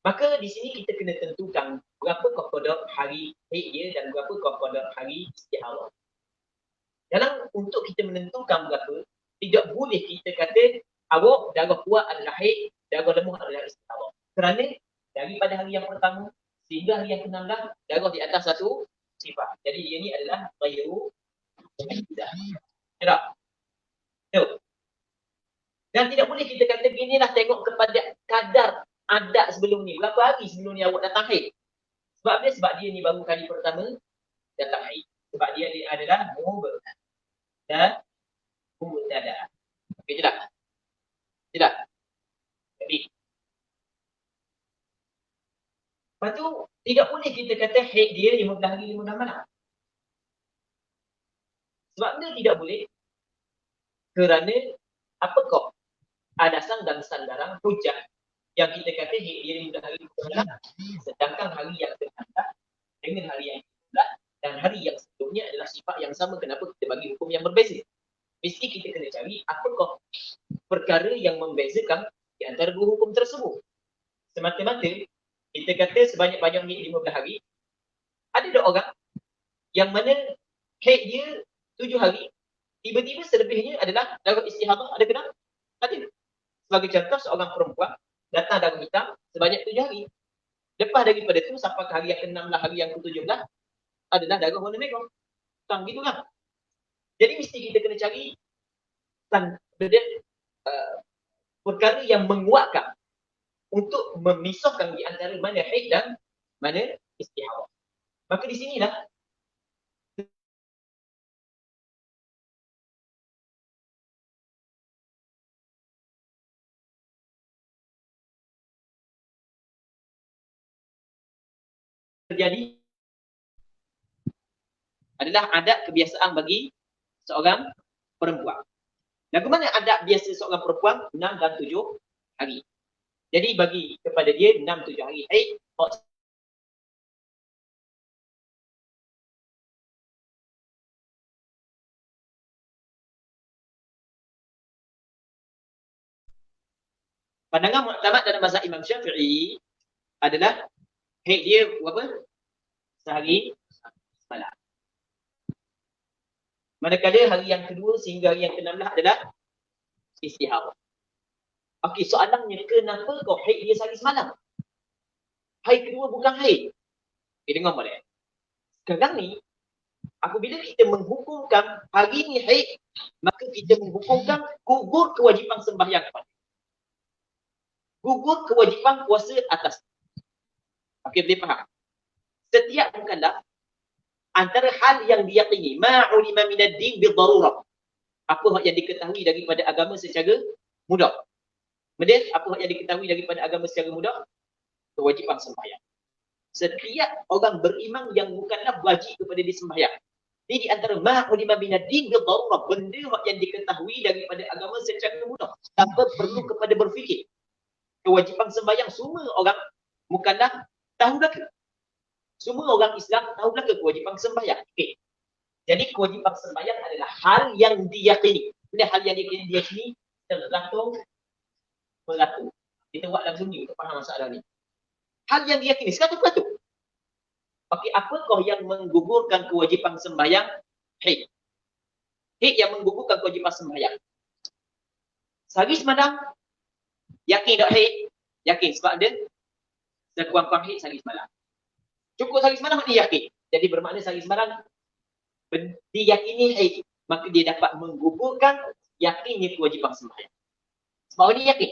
Maka di sini kita kena tentukan berapa qadar hari haid dia dan berapa qadar hari istihadah. Dalam untuk kita menentukan berapa, tidak boleh kita kata awak darah kuat adalah haid, darah lemah adalah istihadah. Kerana daripada hari yang pertama sehingga hari yang ke-16 darah di atas satu sifat. Jadi dia ni adalah ghairu muhdath. Tak? Betul. Dan tidak boleh kita kata beginilah tengok kepada kadar adat sebelum ni. Berapa hari sebelum ni awak datang haid? Sebab dia ni baru kali pertama datang haid. Sebab dia adalah mubtadi'. Dan mubtada'. Okey je tak? Tidak. Jadi lepas tu tidak boleh kita kata haid dia 15 hari 15 malam. Sebab dia tidak boleh kerana apakah alasan dan sandaran hujah yang kita kata haid dia 15 hari 15 malam, sedangkan hari yang ke-16 dengan hari yang ke-16 dan hari yang sebelumnya adalah sifat yang sama. Kenapa kita bagi hukum yang berbeza? Mesti kita kena cari apakah perkara yang membezakan di antara dua hukum tersebut. Semata-mata kita kata sebanyak-banyak haid 15 hari, ada dua orang yang mana haid dia 7 hari, tiba-tiba selebihnya adalah darah istihadah. Ada kena? Ada. Sebagai contoh, seorang perempuan datang darah hitam sebanyak 7 hari. Lepas daripada itu sampai ke hari yang ke-16, hari yang ke-17 adalah darah warna merah. Tang gitu kan? Jadi mesti kita kena cari perkara yang menguatkan untuk memisahkan di antara mana haid dan mana istihadah. Maka di sinilah terjadi adalah adat kebiasaan bagi seorang perempuan. Dan kemana adat biasa seorang perempuan? 6 dan 7 hari. Jadi bagi kepada dia 6-7 hari haid. Pandangan mu'tamad dalam mazhab Imam Syafi'i adalah haid dia berapa? Sehari semalam. Manakala hari yang kedua sehingga hari yang ke-16 adalah istihadah. Okey, soalannya kenapa kau haid dia sehari semalam? Hari kedua bukan haid. Dengar boleh. Sekarang ni Apabila kita menghukumkan hari ni haid, maka kita menghukumkan gugur kewajipan sembahyang. Gugur kewajipan puasa atas. Okey, boleh faham? Setiap mukallaf antara hal yang diyakini ma'ulima minad din bidarurah. Apa yang diketahui daripada agama secara mudah. Kemudian apa yang diketahui daripada agama secara mudah? Kewajipan sembahyang. Setiap orang beriman yang bukanlah wajib kepada dia sembahyang. Ini di antara ma'ulima minad din bidarurah, benda yang diketahui daripada agama secara mudah tanpa perlu kepada berfikir. Kewajipan sembahyang semua orang mukallaf tahu belaka. Semua orang Islam tahu belaka kewajipan sembahyang. Okey. Jadi kewajipan sembahyang adalah hal yang diyakini. Bila hal yang diyakini tergantung berlaku. Kita buat lagu ni untuk faham masalah ni. Hal yang diyakini sekarang berlaku. Okey, apakah yang menggugurkan kewajipan sembahyang? Haid. Haid yang menggugurkan kewajipan sembahyang. Sehari semalam yakin tak haid? Yakin sebab ada sekurang-kurang haid sehari semalam. Cukup sehari semalam dia yakin. Jadi bermakna sehari semalam diyakini haid, maka dia dapat menggugurkan yakinnya kewajipan sembahyang. Sebab dia yakin.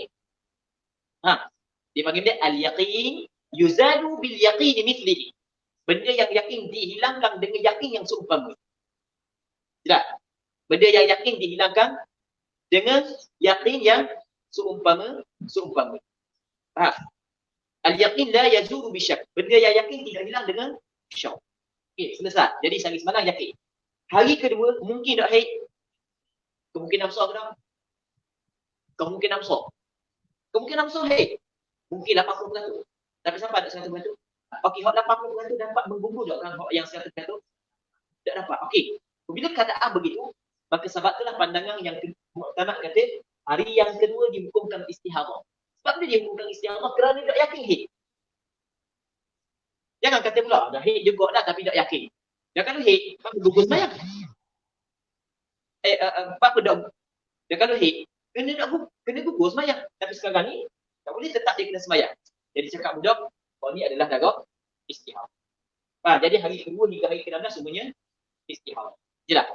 Dia panggil dia al-yaqin yuzadu bil yaqin mithlihi. Benda yang yakin dihilangkan dengan yakin yang seumpama. Tidak. Benda yang yakin dihilangkan dengan yakin yang seumpama. Al-yaqin la yazuru bisyak. Benda yang yakin tidak hilang dengan syak. Okey, selesai. Jadi sehari semalam yakin. Hari kedua mungkin tak haid. Kemungkinan besar ke tak? Kemungkinan besar haid. Mungkin 80%. Tapi siapa ada 100%? Okey, hak 80% dapat menggugur tak kan hak yang 100%? Tak dapat. Okey. Bila keadaan begitu, maka sebab itulah pandangan yang Mu'tamad kata hari yang kedua dihukumkan istihadah. Sebab dia dihukumkan istihadah kerana tak yakin haid. Jangan kata pula dah haid juga dah tapi tak yakin. Dia kalau haid, apa gugur sembahyang? Apa dah? Dia kalau haid, kena gugur sembahyang. Tapi sekarang ni tak boleh, tetap dia kena sembahyang. Jadi cakap mudah, ni adalah darah istihadah. Jadi hari kedua hingga hari ke-16 semuanya istihadah. Jelas?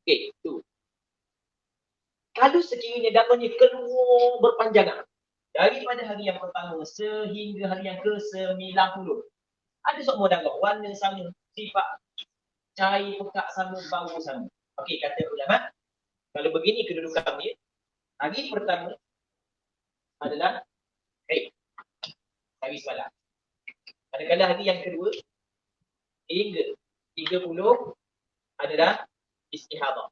Okey, tu. Kalau sekiranya darahnya keluar berpanjangan daripada hari yang pertama sehingga hari yang ke-90, ada semua darah, warna sama, sifat cair pekat sama, bau sama. Okey, kata ulama, kalau begini kedudukan dia, hari pertama adalah haid. Hari semalam. Kadang-kadang hari yang kedua hingga 30 adalah istihadah.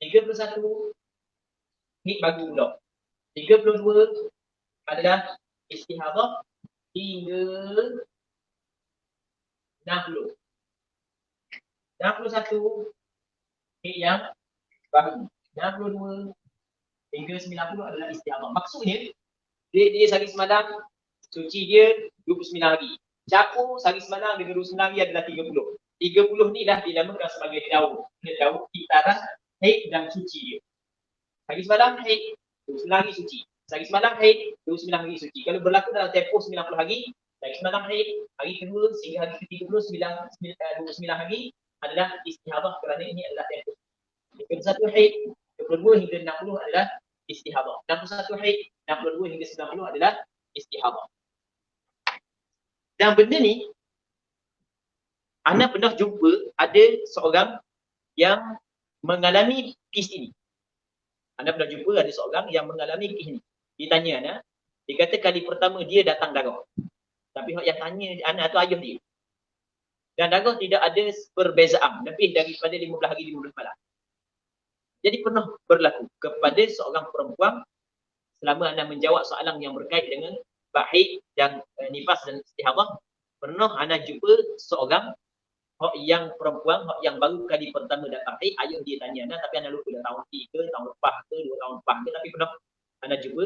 31 haid baru pula. 32 adalah istihadah hingga 60. 61 haid yang baru. 62 hingga 90 adalah istihadah. Maksudnya dia sehari semalam suci dia 29 hari. Campur sehari semalam dengan 29 hari adalah 30. 30 ni dah dinamakan sebagai daur. Daur kitaran haid dan suci dia. Hari semalam haid, 29 hari suci. Sehari semalam haid, 29 hari suci. Kalau berlaku dalam tempoh 90 hari, sehari semalam haid, hari kedua sehingga hari ke-30, 29 hari adalah istihadah kerana ini adalah tempoh. 31 haid, 22 hingga 60 adalah istihadah. 61 haid, 62 hingga 90 adalah istihadah. Dan benda ni, Ana pernah jumpa ada seorang yang mengalami kes ini. Ana pernah jumpa ada seorang yang mengalami kes ini. Dia tanya Ana, dia kata kali pertama dia datang darah. Tapi yang tanya Ana tu ayah dia. Dan darah tidak ada perbezaan, lebih daripada 15 hari 15 malam. Jadi pernah berlaku kepada seorang perempuan selama Ana menjawab soalan yang berkait dengan haid dan nifas dan istihadah, pernah Ana jumpa seorang yang perempuan yang baru kali pertama datang haid. Ayah dia tanya Ana, tapi Ana lupa dah tahun 3, tahun lepas ke, 2 tahun lepas ke, tapi pernah Ana jumpa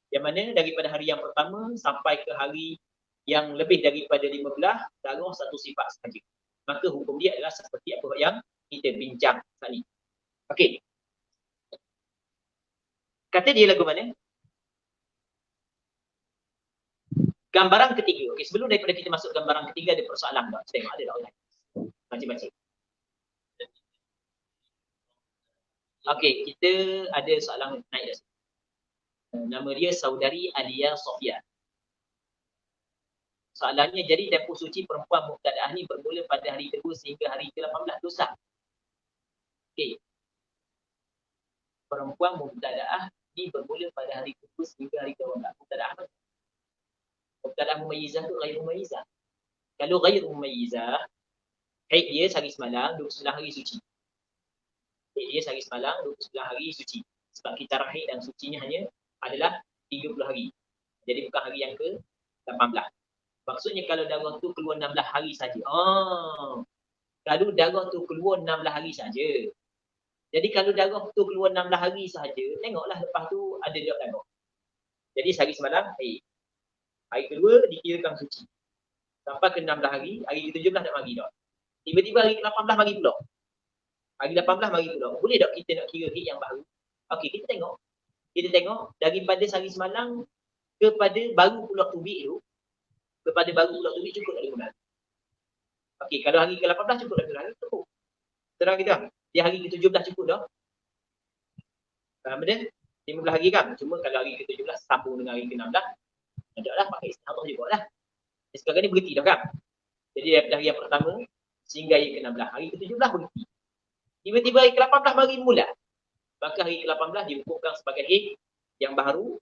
yang mana daripada hari yang pertama sampai ke hari yang lebih daripada 15, darah satu sifat sahaja. Maka hukum dia adalah seperti apa yang kita bincang tadi. Okey. Kata dia lagu mana? Gambaran ketiga. Okey, sebelum daripada kita masuk gambaran ketiga, ada persoalan tak? Saya tengok ada tak online. Baca-baca. Okey, kita ada soalan naik dah. Nama dia Saudari Alia Sofia. Soalannya, jadi tempoh suci perempuan mubtadaah ni bermula pada hari kedua sehingga hari ke-18 dosa. Okey. Perempuan mubtadaah ni bermula pada hari kedua sehingga hari ke-18. Mubtadaah apa? Mubtadaah mumayyizah tu ghair mumayyizah. Kalau ghair mumayyizah, haid dia sehari semalam, 29 hari suci. Haid dia sehari semalam, 29 hari suci. Sebab kita haid dan sucinya hanya adalah 30 hari. Jadi bukan hari yang ke-18. Maksudnya kalau darah tu keluar 16 hari saja. Kalau darah tu keluar 16 hari saja. Jadi kalau darah tu keluar 16 hari saja, tengoklah lepas tu ada darah. Jadi sehari semalam, hari kedua dikirakan suci. Sampai ke 16 hari, hari ke-17 nak mari dah. Tiba-tiba hari ke-18 mari pula. Hari 18 mari pula. Boleh tak kita nak kira hit yang baru? Okey, kita tengok. Kita tengok daripada sehari semalam kepada baru pula tubik tu. Kepada baru pula tubik cukup tak 15 hari. Okey, kalau hari ke-18 cukup tak 15 hari, cukup. Terang kita. Dia hari ke-17 cukup dah. Faham dia? 15 hari kan? Cuma kalau hari ke-17 sambung dengan hari ke-16, taklah pakai istihadah juga lah. Sekarang ni berhenti dah kan? Jadi daripada hari yang pertama sehingga hari ke-16, hari ke-17 berhenti. Tiba-tiba hari ke-18 mari mula. Maka hari ke-18 dihukumkan sebagai haid yang baru.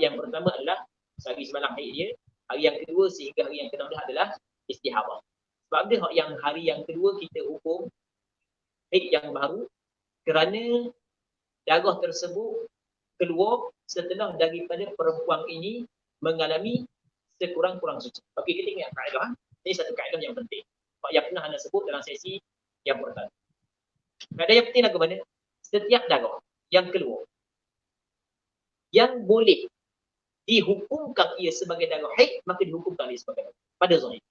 Yang pertama adalah sehari semalam haid dia. Hari yang kedua sehingga hari yang ke-16 adalah istihadah. Sebab dia yang hari yang kedua kita hukum haid yang baru kerana darah tersebut keluar setelah daripada perempuan ini mengalami sekurang-kurang suci. Okey, kita ingat kaedah. Ini satu kaedah yang penting. Yang pernah anda sebut dalam sesi yang pertama. Kaedah yang penting lagu mana? Setiap darah yang keluar yang boleh dihukumkan ia sebagai darah haid, maka dihukumkan ia sebagai darah. Pada zahir.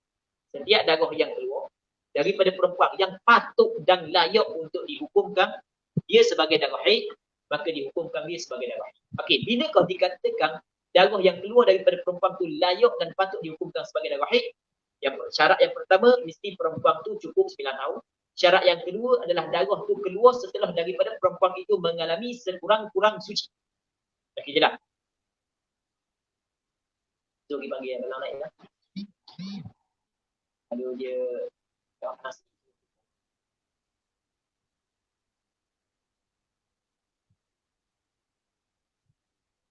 Setiap darah yang keluar daripada perempuan yang patut dan layak untuk dihukumkan dia sebagai darah haid, maka dihukumkan dia sebagai darah haid. Okey, bila kau dikatakan darah yang keluar daripada perempuan tu layak dan patut dihukumkan sebagai darah haid, syarat yang pertama mesti perempuan tu cukup 9 tahun. Syarat yang kedua adalah darah tu keluar setelah daripada perempuan itu mengalami sekurang-kurang suci. Okey je lah. So kita panggil yang belang naik lah. Kalau dia nasi.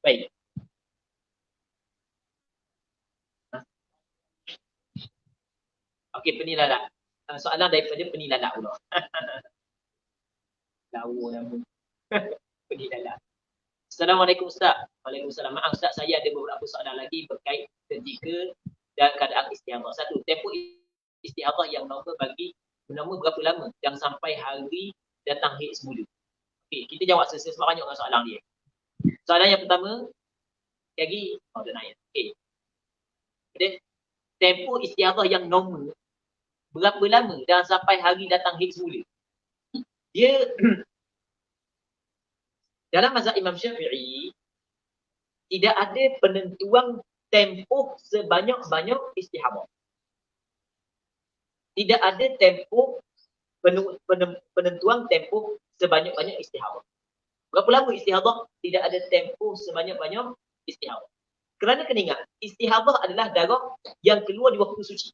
Baik. Okey, penilalat. Soalan daripada penilalat pula. Lawa nama. Penilalat. Assalamualaikum Ustaz. Waalaikumsalam. Maaf Ustaz, saya ada beberapa soalan lagi berkait ketika dan keadaan istihadah. Satu, tempoh istihadah yang normal bagi normal berapa lama dan sampai hari datang haid semula. Okey, kita jawab sebab banyak dengan soalan dia. Soalan yang pertama, lagi, dah naik. Okey. Tempoh istihadah yang normal berapa lama dan sampai hari datang haid semula. Dia dalam mazhab Imam Syafi'i tidak ada penentuan tempoh sebanyak-banyak istihadah. Tidak ada tempoh penentuan tempoh sebanyak-banyak istihadah. Berapa lama istihadah? Tidak ada tempoh sebanyak-banyak istihadah. Kerana kena ingat, istihadah adalah darah yang keluar di waktu suci.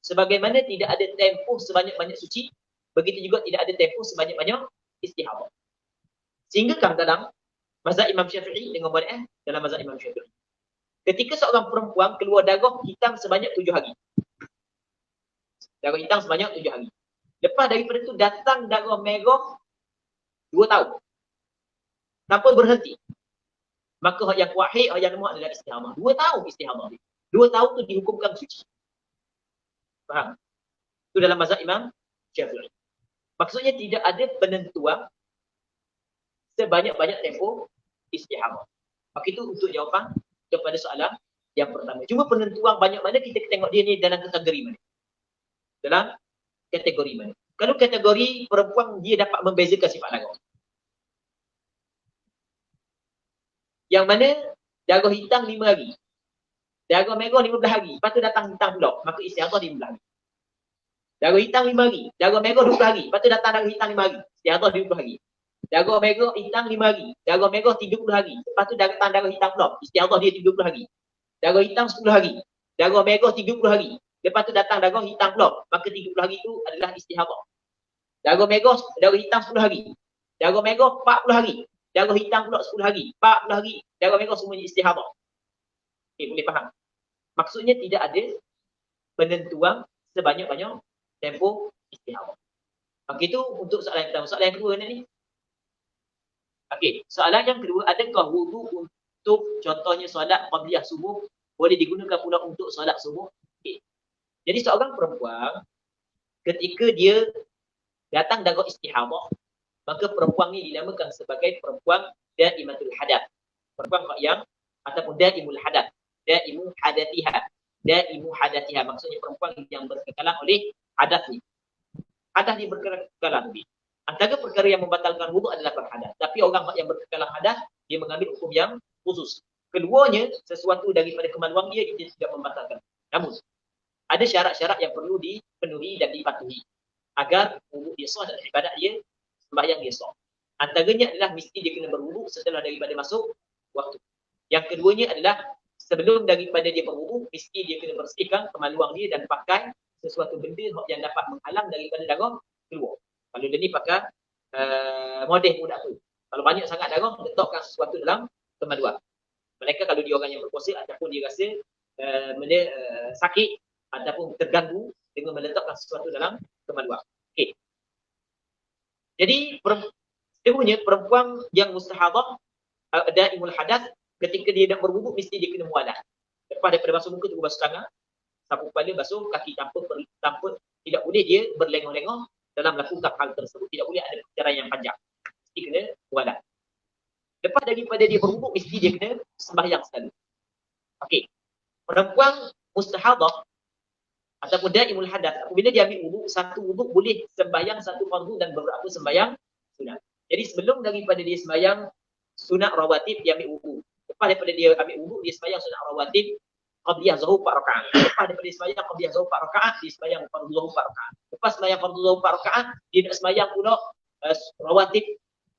Sebagaimana tidak ada tempoh sebanyak-banyak suci, begitu juga tidak ada tempoh sebanyak-banyak istihadah. Sehingga kan dalam mazhab Imam Syafi'i dengan muad'ah dalam mazhab Imam Syafi'i, ketika seorang perempuan keluar darah hitam sebanyak 7 hari. Darah hitam sebanyak 7 hari. Lepas daripada itu datang darah merah 2 tahun. Tanpa berhenti. Maka hak yang kuat haid, hak yang lemah adalah istihadah. 2 tahun istihadah. 2 tahun tu dihukumkan suci. Faham? Itu dalam mazhab Imam Syafi'i. Maksudnya tidak ada penentuan sebanyak-banyak tempoh istihadah. Maka itu untuk jawapan kepada soalan yang pertama. Cuma penentuan banyak mana kita tengok dia ni dalam kategori mana. Dalam kategori mana. Kalau kategori perempuan dia dapat membezakan sifat darah. Yang mana darah hitam 5 hari. Darah merah 15 hari. Lepas tu datang hitam pula. Maka istihadah 15 hari. Darah hitam 5 hari. Darah merah 20 hari. Lepas tu datang darah hitam 5 hari. Istihadah 20 hari. Darah merah hitam 5 hari. Darah merah 30 hari. Lepas tu datang darah hitam pula. Istiadah dia 30 hari. Darah hitam 10 hari. Darah merah 30 hari. Lepas tu datang darah hitam pula. Maka 30 hari itu adalah istihadah. Darah merah, darah hitam 10 hari. Darah merah 40 hari. Darah hitam pula 10 hari. 40 hari. Darah merah semuanya istihadah. Okay, boleh faham? Maksudnya tidak ada penentuan sebanyak-banyak tempoh istihadah. Okey, itu untuk soalan pertama. Soalan yang kedua ni. Okey, soalan yang kedua, adakah wudu untuk contohnya solat qabliyah subuh boleh digunakan pula untuk solat subuh? Okey. Jadi seorang perempuan ketika dia datang darah istihadah, maka perempuan ni dinamakan sebagai perempuan daimatul hadath. Perempuan yang ataupun daimul hadath. Daimu hadathiha. Daimu hadathiha maksudnya perempuan yang berkekalan oleh hadath ni. Hadas ni berkekalan lebih. Antara perkara yang membatalkan wudu adalah berhadas. Tapi orang yang berkekalan hadas, dia mengambil hukum yang khusus. Keduanya, sesuatu daripada kemaluan dia, dia tidak membatalkan. Namun, ada syarat-syarat yang perlu dipenuhi dan dipatuhi agar wudu dia sah dan ibadat dia, sembahyang dia sah. Antaranya adalah mesti dia kena berwudu setelah daripada masuk waktu. Yang keduanya adalah sebelum daripada dia berwudu, mesti dia kena bersihkan kemaluan dia dan pakai sesuatu benda yang dapat menghalang daripada darah keluar. Kalau dia ni pakai model pun tak apa. Kalau banyak sangat darah, letakkan sesuatu dalam kemaluan. Mereka kalau dia orang yang berpuasa ataupun dia rasa sakit ataupun terganggu dengan meletakkan sesuatu dalam kemaluan. Okey. Jadi sebenarnya perempuan yang mustahadah daimul hadath ketika dia nak berwuduk mesti dia kena mualah. Lepas daripada basuh muka tunggu basuh tangan, sapu kepala, basuh kaki tanpa tidak boleh dia berlengah-lengah dalam melakukan hal tersebut. Tidak boleh ada perjalanan yang panjang. Mesti kena mualah. Lepas daripada dia berwuduk mesti dia kena sembahyang sekali. Okey. Perempuan mustahadah ataupun daimul hadath, apabila dia ambil wuduk, satu wuduk boleh sembahyang satu fardu dan beberapa sembahyang sunat. Jadi sebelum daripada dia sembahyang sunat rawatib, dia ambil wuduk. Lepas daripada dia ambil wuduk, dia sembahyang sunat rawatib qabliyah zuhur 4 rakaat. Lepas daripada sembahyang qabliyah zuhur 4 rakaat, dia sembahyang fardu zuhur 4 rakaat. Lepas sembahyang fardu zuhur 4 rakaat, dia nak sembahyang pula rawatib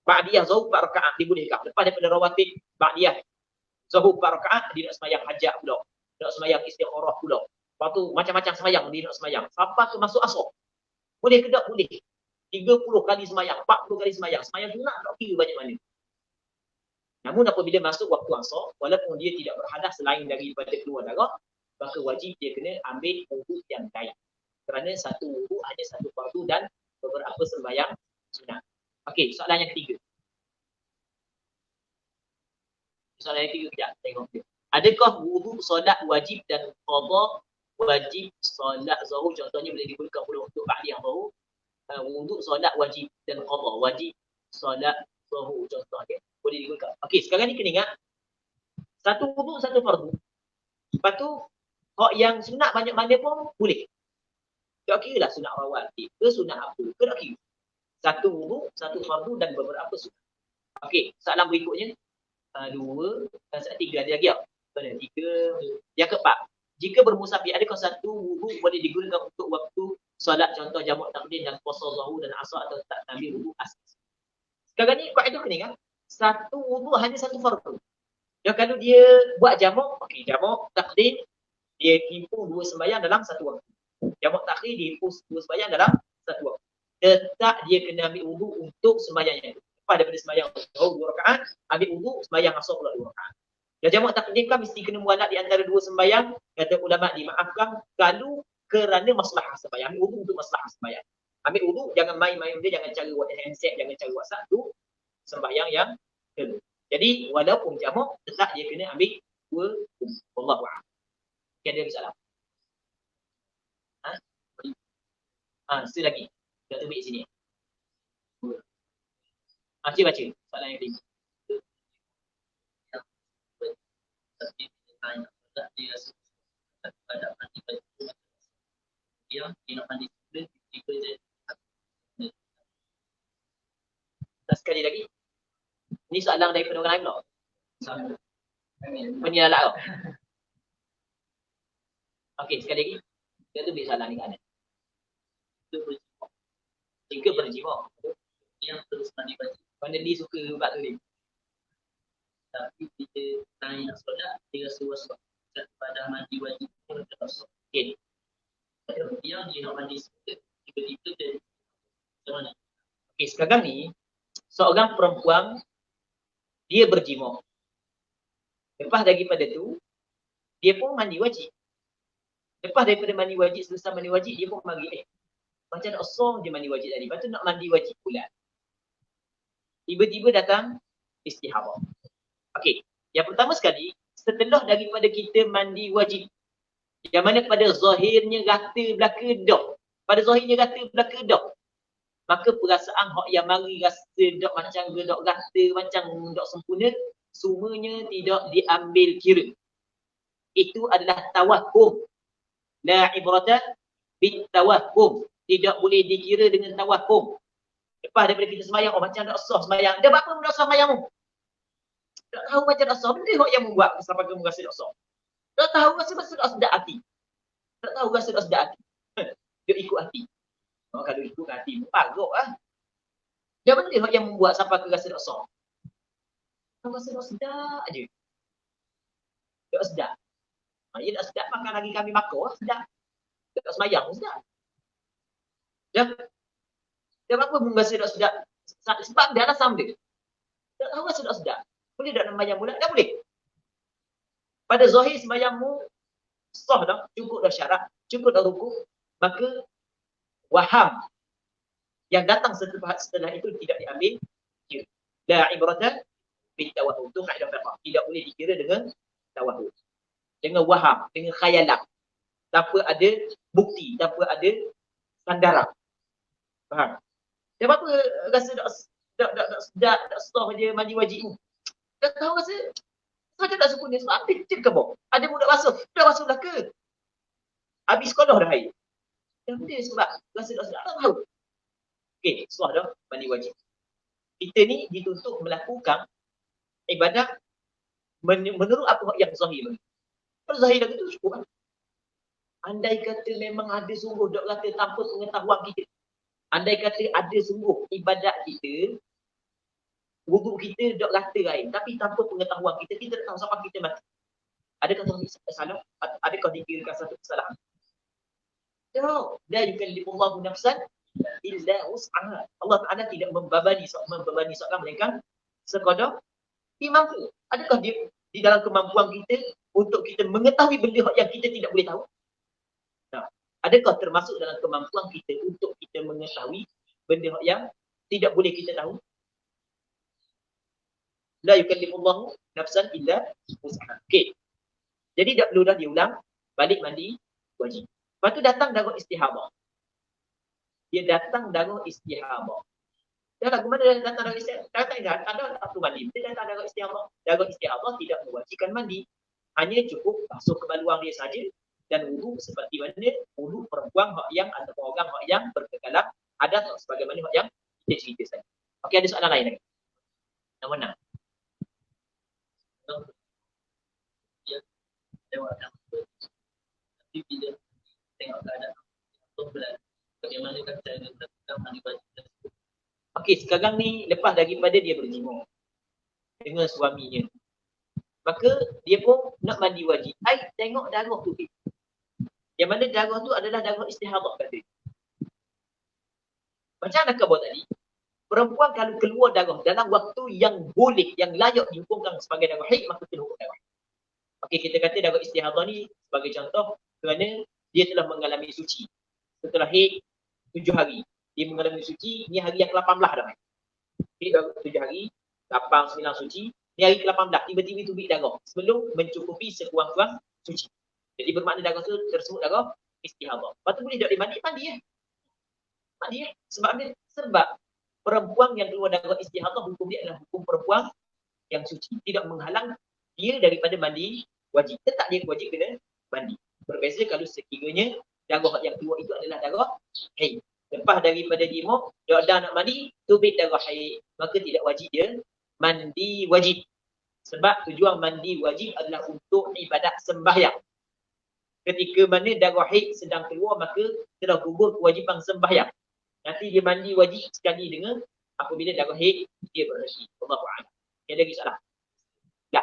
ba'diyah zuhur 4 rakaat, dibolehkan. Lepas daripada rawatib ba'diyah zuhur 4 rakaat, dia nak sembahyang hajat pula. Nak sembahyang istikharah pula. Lepas tu macam-macam sembahyang dia nak sembahyang. Sampai ke masuk asar. Boleh ke tak? Boleh. 30 kali sembahyang, 40 kali sembahyang. Sembahyang sunat tak kira banyak mana. Namun apabila masuk waktu asar, walaupun dia tidak berhadas selain daripada keluar darah, maka wajib dia kena ambil wuduk yang lain. Kerana satu wuduk hanya satu fardu dan beberapa sembahyang sunat. Okey, soalan yang ketiga. Soalan yang ketiga kejap, tengok dia. Adakah wuduk solat wajib dan qada wajib solat zuhur contohnya boleh digunakan pula untuk ba'diyah zuhur? Wuduk solat wajib dan qada wajib solat zuhur contohnya boleh digunakan. Okey, sekarang ni kena ingat satu wuduk satu fardu. Lepas tu hak yang sunat banyak mana pun boleh. Tak kira lah sunat rawatib ke sunat apa ke, tak kira. Satu wuduk satu fardu dan beberapa sunat. Okey, soalan berikutnya 2 dan 3 ada lagi tak? Ada 3. Yang keempat, jika bermusafir adakah satu wuduk boleh digunakan untuk waktu solat contoh jamak takdim dan puasa zuhur dan asar atau tak ambil wuduk asas? Sekarang ni kaedah kena ingat satu wuduk hanya satu fardu. Ya, kalau dia buat jamak, okey, jamak takdim dia himpu 2 sembahyang dalam satu waktu. Jamak takdim dia himpu 2 sembahyang dalam satu waktu. Tetap dia kena ambil wuduk untuk sembahyangnya. Lepas daripada sembahyang zuhur 2 rakaat, ambil wuduk sembahyang asar pula 2 rakaat. Dan jamak takdim kan mesti kena mualat di antara 2 sembahyang. Kata ulama dimaafkan kalau kerana maslahah sembahyang. Ambil wuduk untuk maslahah sembahyang. Ambil wuduk, jangan main-main dia, jangan cari handset, jangan cari WhatsApp tu sembahyang yang kedua. Jadi walaupun jamak tetap dia kena ambil 2 wuduk. Wallahu a'lam. Okay, ada soalan? Satu lagi. Kita tubik sini. Baca soalan yang kelima. Tapi tanya tak dia pada mandi baju dia nak mandi sebelum tiba je. Sekali lagi. Ini soalan daripada orang lain pula. Penyalah kau. Okey, sekali lagi. Dia tu biar soalan ni kan. Itu berjiwa. Jika berjiwa yang terus mandi baju. Mana dia suka buat tu ni. Tapi kita tanya nak solat, dia rasa was-was. Pada mandi wajib pun dia rasa. Okay. Yang dia nak mandi semula, tiba-tiba dia macam mana? Okay, sekarang ni, seorang perempuan, dia berjima. Lepas daripada tu, dia pun mandi wajib. Lepas daripada mandi wajib, selesai mandi wajib, dia pun mari, macam nak asal dia mandi wajib tadi. Lepas tu nak mandi wajib pula. Tiba-tiba datang istihadah. Okey, yang pertama sekali, setelah daripada kita mandi wajib, yang mana pada zahirnya rata belaka dak. Pada zahirnya rata belaka dak. Maka perasaan hak yang mari rasa dak macam dak rata, macam dak sempurna, semuanya tidak diambil kira. Itu adalah tawahum. La ibrata bit tawahum. Tidak boleh dikira dengan tawahum. Lepas daripada kita sembahyang, macam dak sah sembahyang. Dah apa benda sah sembahyangmu? Tak tahu macam dak sah. Benda yang membuat sampai kamu rasa dak sah. Tak tahu rasa dak sedap hati. Tak tahu rasa dak sedap hati. Dia ikut hati. Kalau ikut hati, paruk lah. Dia benda yang membuat sampai ke rasa dak sah. Kau rasa dak sedap je. Dak sedap. Ya dak sedap makan lagi kami makan sedap. Dak sembahyang sedap. Dia apa pun rasa dak sedap. Sebab dia ada sam dia. Tak tahu rasa dak sedap. Boleh tak nak sembahyang pula? Tak boleh. Pada zahir sembahyangmu sah dah, cukup dah syarat, cukup dah rukuk, maka waham yang datang setelah itu tidak diambil kira. La ibrata bit tawahhum. Itu kaedah fiqh. Tidak boleh dikira dengan tawahhum. Dengan waham, dengan khayalan. Tanpa ada bukti, tanpa ada sandaran. Faham? Sebab apa rasa dak sah je mandi wajib ni? Tak tahu rasa macam tak sempurna sebab ambil kecil ke bawah. Ada budak basuh, dah basuh dah ke? Habis sekolah dah air. Yang dia sebab rasa tak tahu. Okey, sah dah mandi wajib. Kita ni dituntut melakukan ibadah menurut apa yang zahir. Kalau zahir dah itu cukup kan? Andai kata memang ada sungguh dok kata tanpa pengetahuan kita. Andai kata ada sungguh ibadat kita, wuduk kita dok rata air, tapi tanpa pengetahuan kita, kita tak tahu sampai kita mati. Adakah tu salah? Adakah dikirakan satu kesalahan? Tak. La yukallifullahu nafsan illa wus'aha. Allah Taala tidak membebani seorang melainkan sekadar dia mampu. Adakah dia di dalam kemampuan kita untuk kita mengetahui benda yang kita tidak boleh tahu? Nah, adakah termasuk dalam kemampuan kita untuk kita mengetahui benda yang tidak boleh kita tahu? La yukallifullahu nafsan illa wus'aha. Okey. Jadi tak perlu dah diulang, balik mandi wajib. Lepas tu datang darah istihadah. Dia datang darah istihadah. Dah lagu mana datang darah istihadah? Tak ada tak perlu mandi. Dia datang darah istihadah. Darah istihadah tidak mewajibkan mandi. Hanya cukup basuh kebaluan dia saja dan wudu seperti mana wudu perempuan hak yang ataupun orang hak yang berkekalan ada sebagaimana hak yang kita cerita tadi. Okey, ada soalan lain lagi? Yang mana? Ya, lewat tapi bila tengok keadaan bagaimana cara kita mandi wajib tersebut. Okey, sekarang ni lepas daripada dia berjima dengan suaminya, maka dia pun nak mandi wajib. Tengok darah tu. Yang mana darah tu adalah darah istihadah kata. Macam nak khabar tadi, perempuan kalau keluar darah dalam waktu yang boleh, yang layak dihukumkan sebagai darah haid, maka kena hukum darah. Okey, kita kata darah istihadah ni sebagai contoh kerana dia telah mengalami suci. Setelah haid 7 hari, dia mengalami suci, ni hari yang ke-18 dah. Haid 7 hari, 8, 9 suci, ni hari ke-18, tiba-tiba tubik darah sebelum mencukupi sekurang-kurang suci. Jadi bermakna darah tu tersebut darah istihadah. Lepas tu boleh tak dimandi? Mandi Mandi Sebab perempuan yang keluar darah istihadah, hukum dia adalah hukum perempuan yang suci. Tidak menghalang dia daripada mandi wajib. Tetap dia wajib kena mandi. Berbeza kalau sekiranya darah yang keluar itu adalah darah haid. Lepas daripada jima, dah nak mandi, tubik darah haid, maka tidak wajib dia mandi wajib. Sebab tujuan mandi wajib adalah untuk ibadat sembahyang. Ketika mana darah haid sedang keluar, maka telah gugur kewajipan sembahyang. Nanti dia mandi wajib sekali dengan Apabila darah haid, dia berhenti. Allahu a'lam. Ada lagi soalan? Ya.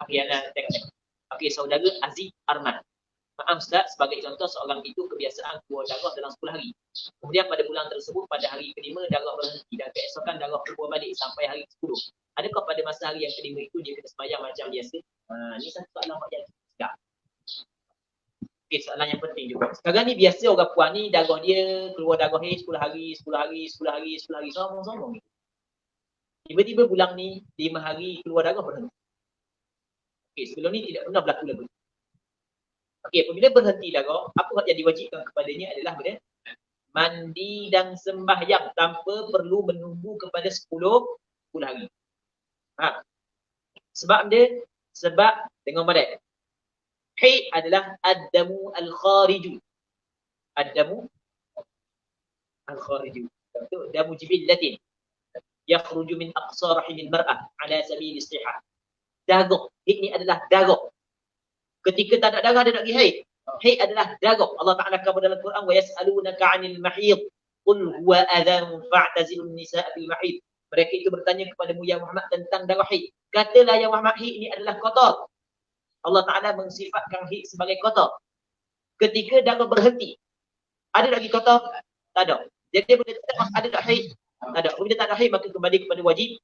Okey, Ana tengok. Okey, saudara Aziz Arman. Maaf Ustaz, sebagai contoh seorang itu kebiasaan keluar darah dalam 10 hari. Kemudian pada bulan tersebut, pada hari kelima darah berhenti dan keesokan darah keluar balik sampai hari ke-10. Adakah pada masa hari yang kelima itu dia kena sembahyang macam biasa? Ini satu soalan yang sedap. Okey, soalan yang penting juga. Sekarang ni biasa orang puan ni darah dia keluar darah ni 10 hari, 10 hari, 10 hari, 10 hari, sombong-sombong. Tiba-tiba bulan ni 5 hari keluar darah berhenti. Okey, sebelum ni tidak pernah berlaku lagu. Okey, apabila berhenti darah, apa yang diwajibkan kepadanya adalah mandi dan sembahyang tanpa perlu menunggu kepada 10 hari. Sebab dengan badan. Haid adalah ad-damu al-khariju. Ad-damu al-khariju. Damu jibillatin yakhruju min aqsa rahimil mar'ah ala sabil istihah. Darah. Haid ni adalah darah. Ketika tak ada darah, dia nak pergi haid. Haid adalah darah. Allah Ta'ala kata dalam Quran, wa yas'alunaka 'anil mahid qul huwa adhan fa'tazilun nisaa fil mahid. Mereka itu bertanya kepadamu ya Muhammad tentang darah haid. Katalah ya Muhammad, haid ini adalah kotor. Allah Ta'ala mensifatkan haid sebagai kotor. Ketika darah berhenti, ada lagi kotor? Tak ada. Jadi bila ada tak haid? Tak ada. Bila tak ada haid, maka kembali kepada wajib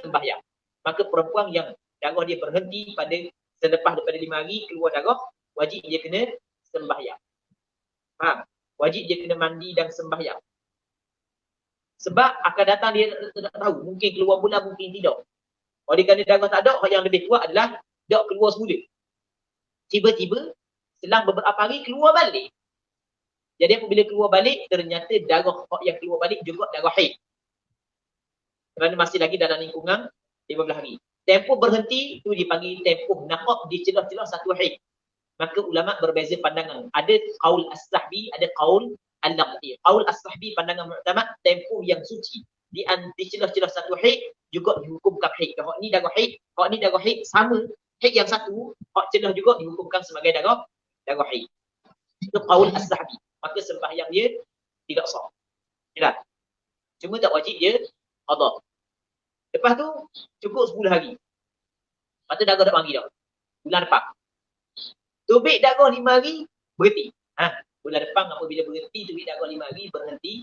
sembahyang. Maka perempuan yang darah dia berhenti pada selepas daripada 5 hari keluar darah, wajib dia kena sembahyang. Wajib dia kena mandi dan sembahyang. Sebab akan datang dia tak tahu, mungkin keluar bulan, mungkin tidak. Oleh kerana darah tak ada, yang lebih kuat adalah tak keluar semula. Tiba-tiba selang beberapa hari keluar balik. Jadi apabila keluar balik, ternyata darah yang keluar balik juga darah haid. Kerana masih lagi dalam lingkungan 15 hari. Tempoh berhenti itu dipanggil tempoh naqab di celah-celah satu haid. Maka ulama berbeza pandangan. Ada qaul as-sahbi, ada qaul al-naqdi. Qaul as-sahbi pandangan muktamad, tempoh yang suci di celah-celah satu haid juga dihukumkan haid. Kalau ni darah haid, kalau ni darah haid sama, haid yang satu, hak celah juga dihukumkan sebagai darah haid. Itu qaul as-sahbi. Maka sembahyang dia tidak sah. Jelas. Cuma tak wajib dia qada. Lepas tu cukup 10 hari. Lepas tu darah tak panggil dah. Bulan depan. Tubik darah 5 hari, berhenti. Bulan depan apabila berhenti, tubik darah 5 hari, berhenti.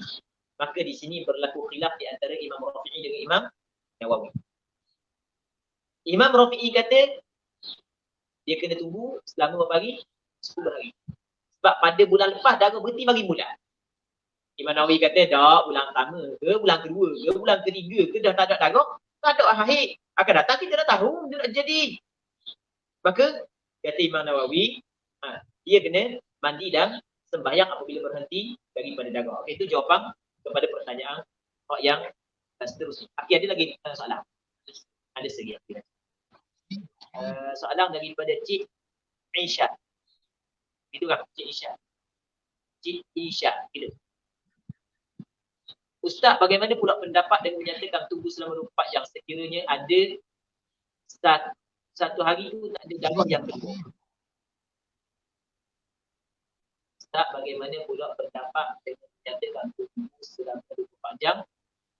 Maka di sini berlaku khilaf di antara Imam Rafi'i dengan Imam Nawawi. Imam Rafi'i kata, dia kena tunggu selama berapa hari? 10 hari. Sebab pada bulan lepas darah berhenti bagi bulan. Imam Nawawi kata, dah bulan pertama ke, bulan kedua ke, bulan ketiga ke, dah tak ada darah, tak ada haid. Akan datang kita dah tahu dia nak jadi. Maka, kata Imam Nawawi, dia kena mandi dan sembahyang apabila berhenti daripada darah. Okay, itu jawapan kepada pertanyaan yang seterusnya. Okey, ada lagi soalan? Ada segi. Soalan daripada Cik Isha. Itu kan, Cik Isha. Cik Isha, gitu. Ustaz, bagaimana pula pendapat dengan menyatakan tunggu selama 24 jam sekiranya ada satu hari itu tak ada darah yang keluar? Ustaz, bagaimana pula pendapat dengan menyatakan tunggu selama 24 jam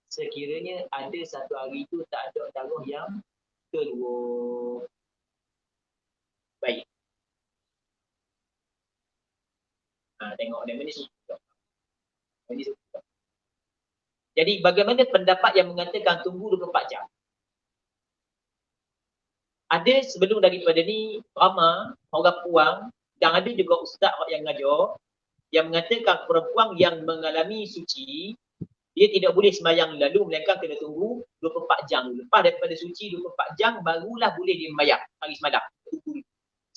sekiranya ada satu hari itu tak ada darah yang keluar? Baik. Tengok dia ni suka. Ini suka. Jadi bagaimana pendapat yang mengatakan tunggu 24 jam? Ada sebelum daripada ni ramai orang puang dan ada juga ustaz yang ngajar yang mengatakan perempuan yang mengalami suci dia tidak boleh sembahyang lalu melainkan kena tunggu 24 jam dulu. Lepas daripada suci 24 jam barulah boleh dia sembahyang hari semalam.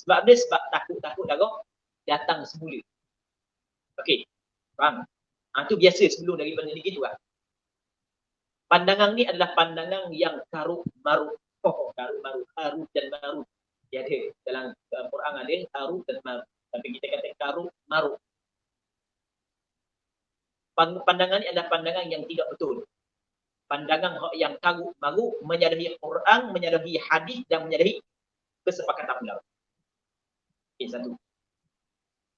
Sebab dia sebab takut darah datang semula. Okey. Faham? Itu biasa sebelum daripada ni gitu lah. Pandangan ni adalah pandangan yang karut marut. Karut marut, harut dan marut. Dia ada dalam Quran ada harut dan marut. Tapi kita kata karut marut. Pandangan ni adalah pandangan yang tidak betul. Pandangan yang karut marut menyalahi Quran, menyalahi hadis dan menyalahi kesepakatan ulama. Okey, satu.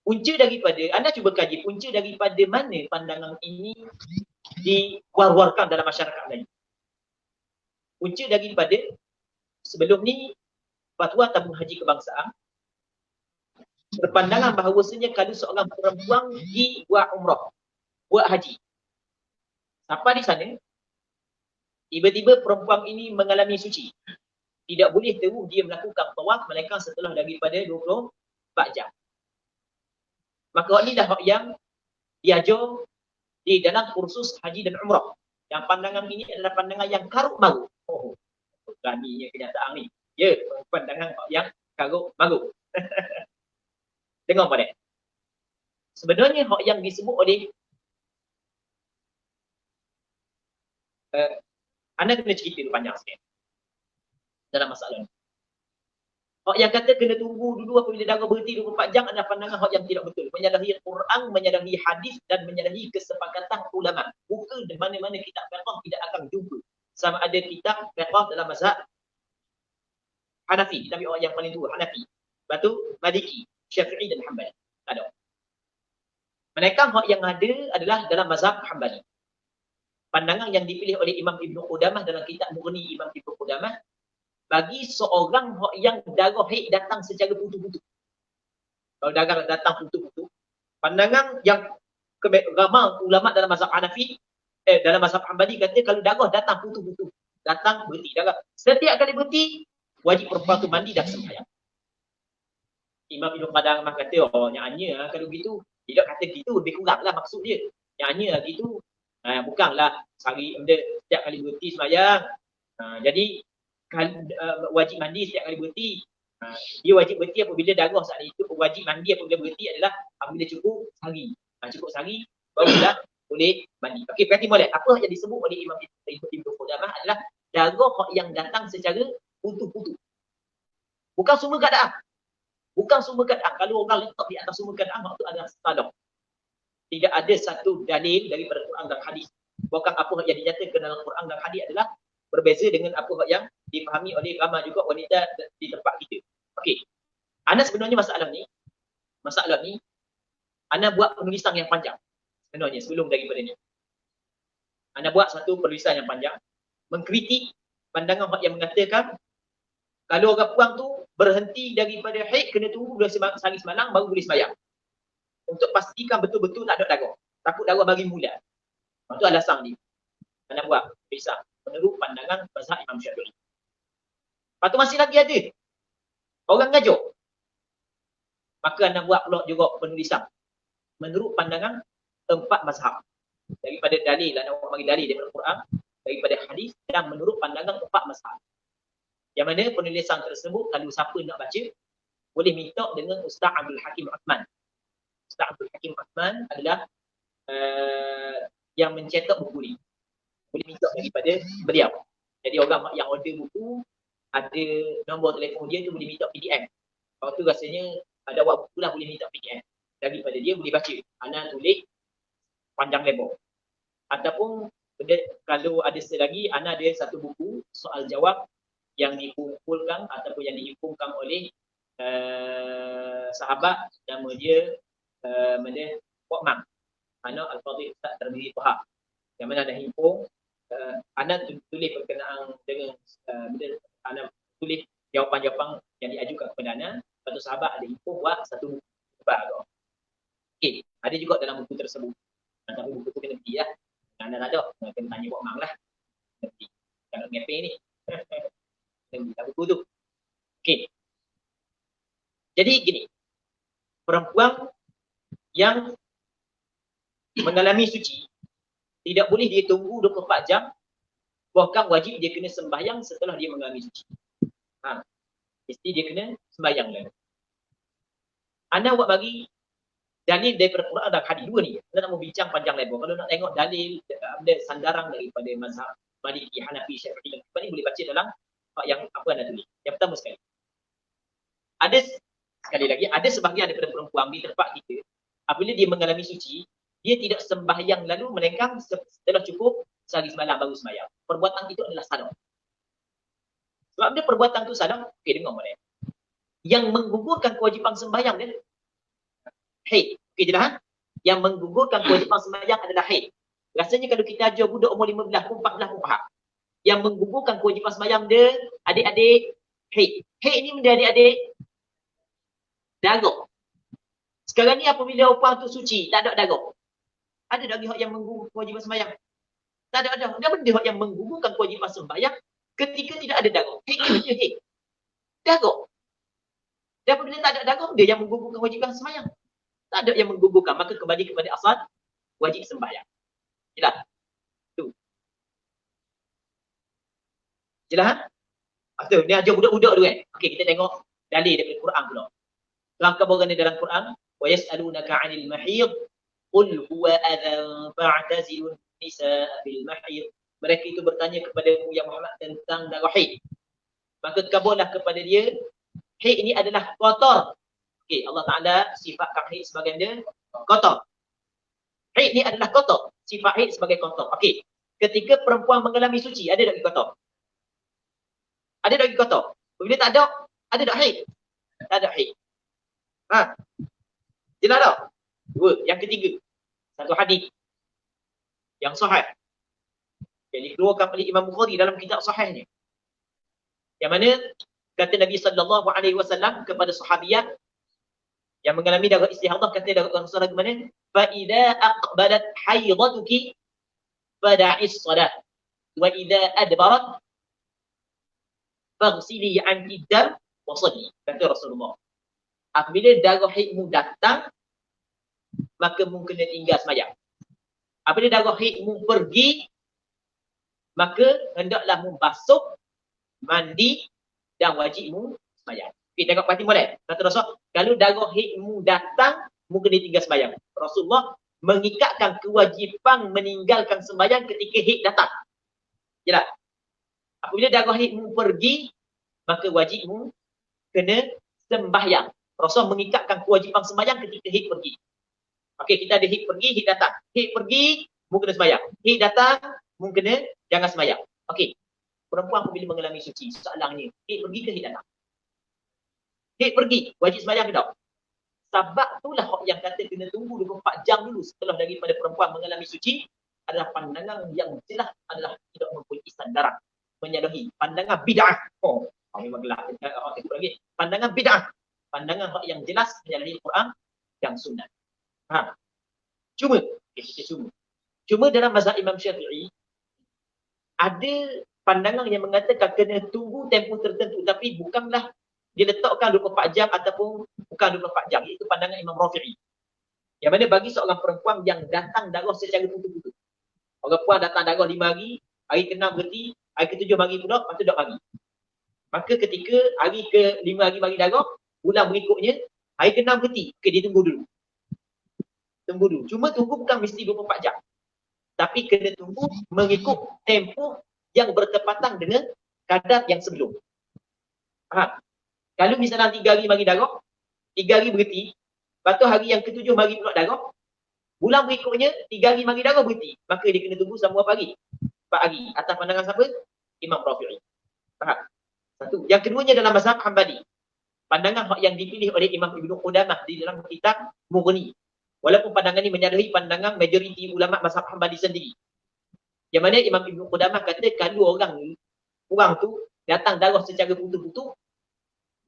punca daripada, anda cuba kaji punca daripada mana pandangan ini diwar-warkan dalam masyarakat Melayu. Punca daripada sebelum ni fatwa tabung haji kebangsaan berpandangan bahawasanya kalau seorang perempuan pergi buat umrah, buat haji, sampai di sana tiba-tiba perempuan ini mengalami suci, tidak boleh terus dia melakukan tawaf melainkan setelah daripada 24 jam. Maka hak ni dah hak yang diajar di dalam kursus haji dan umrah. Yang pandangan ini adalah pandangan yang karut marut. Oh, beraninya kenyataan ni. Ya, pandangan hak yang karut marut. Dengar pada. Sebenarnya hak yang disebut oleh anda kena cerita panjang sikit dalam masalah ni. Hak yang kata kena tunggu dulu apabila darah berhenti 24 jam adalah pandangan hak yang tidak betul. Menyalahi Quran, menyalahi hadis dan menyalahi kesepakatan ulama. Bukan di mana-mana kitab fiqh tidak akan jumpa sama ada kitab fiqh dalam mazhab Hanafi, kitab yang paling tua Hanafi. Lepas tu Maliki, Syafi'i dan Hanbali. Tak ada. Mereka hak yang ada adalah dalam mazhab Hanbali. Pandangan yang dipilih oleh Imam Ibn Qudamah dalam kitab Mughni Imam Ibn Qudamah, bagi seorang yang darah haid datang secara putus-putus. Kalau darah datang putus-putus, pandangan yang ramai ulama dalam mazhab Hanafi, dalam mazhab Hanbali kata kalau darah datang putus-putus, datang berhenti darah. Setiap kali berhenti, wajib perempuan tu mandi dan sembahyang. Imam Ibn Qudamah kata, oh nyanya kalau gitu, tidak kata gitu, lebih kurang lah maksud dia. Nyanya gitu, bukanlah setiap kali berhenti sembahyang. Jadi wajib mandi setiap kali berhenti. Dia wajib berhenti apabila darah saat itu, wajib mandi apabila berhenti adalah apabila cukup sehari. Cukup sehari barulah boleh mandi. Okey, berarti molek. Apa yang disebut oleh Imam Ibn Qudamah adalah darah yang datang secara putus-putus. Bukan semua keadaan. Bukan semua keadaan. Kalau orang letak di atas semua keadaan, waktu adalah salah. Tidak ada satu dalil daripada Quran dan hadis. Bukan apa yang dinyatakan dalam Quran dan hadis adalah berbeza dengan apa yang dipahami oleh ramai juga wanita di tempat kita. Okey. Ana sebenarnya masalah ni, Ana buat penulisan yang panjang. Sebenarnya sebelum daripada ni. Ana buat satu penulisan yang panjang mengkritik pandangan yang mengatakan kalau orang puang tu berhenti daripada haid kena tunggu sehari semalam baru boleh sembahyang. Untuk pastikan betul-betul tak ada darah. Takut darah bagi mula. Itu alasan dia. Ana buat penulisan menurut pandangan mazhab Imam Syafi'i. Lepas tu masih lagi ada orang ngajar. Maka anda buat pula juga penulisan menurut pandangan empat mazhab. Daripada dalil, anda bagi dalil daripada Quran, daripada hadis dan menurut pandangan empat mazhab. Yang mana penulisan tersebut kalau siapa nak baca boleh minta dengan Ustaz Abdul Hakim Uthman. Ustaz Abdul Hakim Uthman adalah yang mencetak buku ni. Boleh minta daripada beliau. Jadi orang yang order buku, ada nombor telefon dia tu boleh minta PDF. Kalau tu rasanya ada buat buku lah boleh minta PDF. Daripada dia boleh baca. Ana tulis panjang lebar. Ataupun kalau ada selagi, Ana ada satu buku soal jawab yang dikumpulkan ataupun yang dihimpunkan oleh sahabat nama dia Puak Mang. Ana Al-Fadhil Ustaz Tarbiyah Faham. Yang mana ada himpun Ana tulis berkenaan dengan Ana tulis jawapan-jawapan yang diajukan kepada Ana. Lepas tu sahabat ada himpun buat satu buku tebal. Okey, ada juga dalam buku tersebut. Tapi buku tu kena beli lah. Ana tak ada, kena tanya Puak Mang lah. Nanti kalau ngepeng ni. Kena buku tu. Okey. Jadi gini. Perempuan yang mengalami suci tidak boleh dia tunggu 24 jam, bahkan wajib dia kena sembahyang setelah dia mengalami suci. Mesti dia kena sembahyang dulu. Anda buat bagi dalil daripada Quran dan hadis dua ni. Anda nak mau bincang panjang lebar. Kalau nak tengok dalil sandaran daripada mazhab Maliki, Hanafi, Syafi'i dan Hanbali boleh baca dalam yang apa anda tulis. Yang pertama sekali. Sekali lagi, ada sebahagian daripada perempuan di tempat kita, apabila dia mengalami suci, dia tidak sembahyang lalu melainkan setelah cukup sehari semalam baru sembahyang. Perbuatan itu adalah salah. Sebab dia perbuatan itu salah, okey dengar boleh. Yang menggugurkan kewajipan sembahyang dia, haid. Okey jelas? Yang menggugurkan kewajipan sembahyang adalah haid. Rasanya kalau kita ajar budak umur 15 pun 14 pun faham. Yang menggugurkan kewajipan sembahyang dia, adik-adik, haid. Haid ni benda adik-adik darah. Sekarang ni apabila upah tu suci, tak ada darah. Ada lagi hak yang menggugurkan kewajipan sembahyang? Tak ada. Ada benda hak yang menggugurkan kewajipan sembahyang ketika tidak ada darah. Haid ni benda haid. Darah. Dan apabila tak ada darah, dia yang menggugurkan kewajipan sembahyang. Tak ada yang menggugurkan, maka kembali kepada asal wajib sembahyang. Jelas? Tu. Jelas? Tu, ni ajar budak-budak tu kan. Okey, kita tengok dalil daripada Quran pula. Tuhan kabarkan dalam Quran, wa yas'alunaka 'anil mahid qul huwa adhan fa'tazilun nisaa fil mahid. Mereka itu bertanya kepadamu ya Muhammad tentang darah haid. Maka kabarlah kepada dia, haid ini adalah kotor. Okey, Allah Taala sifatkan haid sebagai dia kotor. Haid ni adalah kotor. Sifat haid sebagai kotor. Okey. Ketika perempuan mengalami suci, ada tak kotor? Ada tak kotor? Bila tak ada tak haid? Tak ada haid. Ha. Jelas tak? Dua. Yang ketiga, satu hadis yang sahih yang dikeluarkan oleh Imam Bukhari dalam kitab sahihnya. Yang mana kata Nabi sallallahu alaihi wasallam kepada sahabiat yang mengalami darah istihadah, kata darah Rasulullah gimana? Fa idza aqbalat haidatuki fada'is salat wa idza adbarat faghsili 'anki dam wa salli. Kata Rasulullah, apabila darah haidmu datang, maka mu kena tinggal sembahyang. Apabila darah haidmu pergi, maka hendaklah mu basuh, mandi dan wajibmu sembahyang. Okey, tengok parti molek. Kata Rasul, kalau darah haidmu datang, mu kena tinggal sembahyang. Rasulullah mengikatkan kewajipan meninggalkan sembahyang ketika haid datang. Jelas? Apabila darah haidmu pergi, maka wajibmu kena sembahyang. Rasul mengikatkan kewajipan sembahyang ketika haid pergi. Okey, kita ada haid pergi, haid datang. Haid pergi, mu kena sembahyang. Haid datang, mu kena jangan sembahyang. Okey. Perempuan apabila mengalami suci, soalannya, haid pergi ke haid datang? Haid pergi, wajib sembahyang ke tak? Sebab itulah yang kata kena tunggu 24 jam dulu setelah daripada perempuan mengalami suci, adalah pandangan yang jelas adalah tidak mempunyai sandaran, menyalahi pandangan bid'ah. Oh, memang gelap lagi. Pandangan bid'ah. Pandangan yang jelas menyalahi Quran dan Sunnah. Ha. Cuma dalam mazhab Imam Syafi'i ada pandangan yang mengatakan kena tunggu tempoh tertentu, tapi bukanlah diletakkan 24 jam ataupun bukan 24 jam. Itu pandangan Imam Rafi'i. Yang mana bagi seorang perempuan yang datang darah secara putus-putus. Orang perempuan datang darah 5 hari, hari ke-6 berhenti, hari ke-7 mari pula, lepas tu tak mari. Maka ketika hari ke-5 hari mari darah, bulan berikutnya, hari ke-6 berhenti. Okay, dia tunggu dulu. Cuma tunggu bukan mesti 24 jam. Tapi kena tunggu mengikut tempoh yang bertepatan dengan kadar yang sebelum. Ha. Kalau misalnya 3 hari mari darah, 3 hari berhenti, lepas tu hari yang ke-7 mari pula darah, bulan berikutnya 3 hari mari darah berhenti, maka dia kena tunggu selama berapa hari? 4 hari. Atas pandangan siapa? Imam Rafi'i. Faham? Satu. Yang keduanya dalam mazhab Hanbali. Pandangan yang dipilih oleh Imam Ibnu Qudamah di dalam kitab Mughni. Walaupun pandangan ini menyalahi pandangan majoriti ulama mazhab Hanbali sendiri. Yang mana Imam Ibnu Qudamah kata kalau orang tu datang darah secara putus-putus,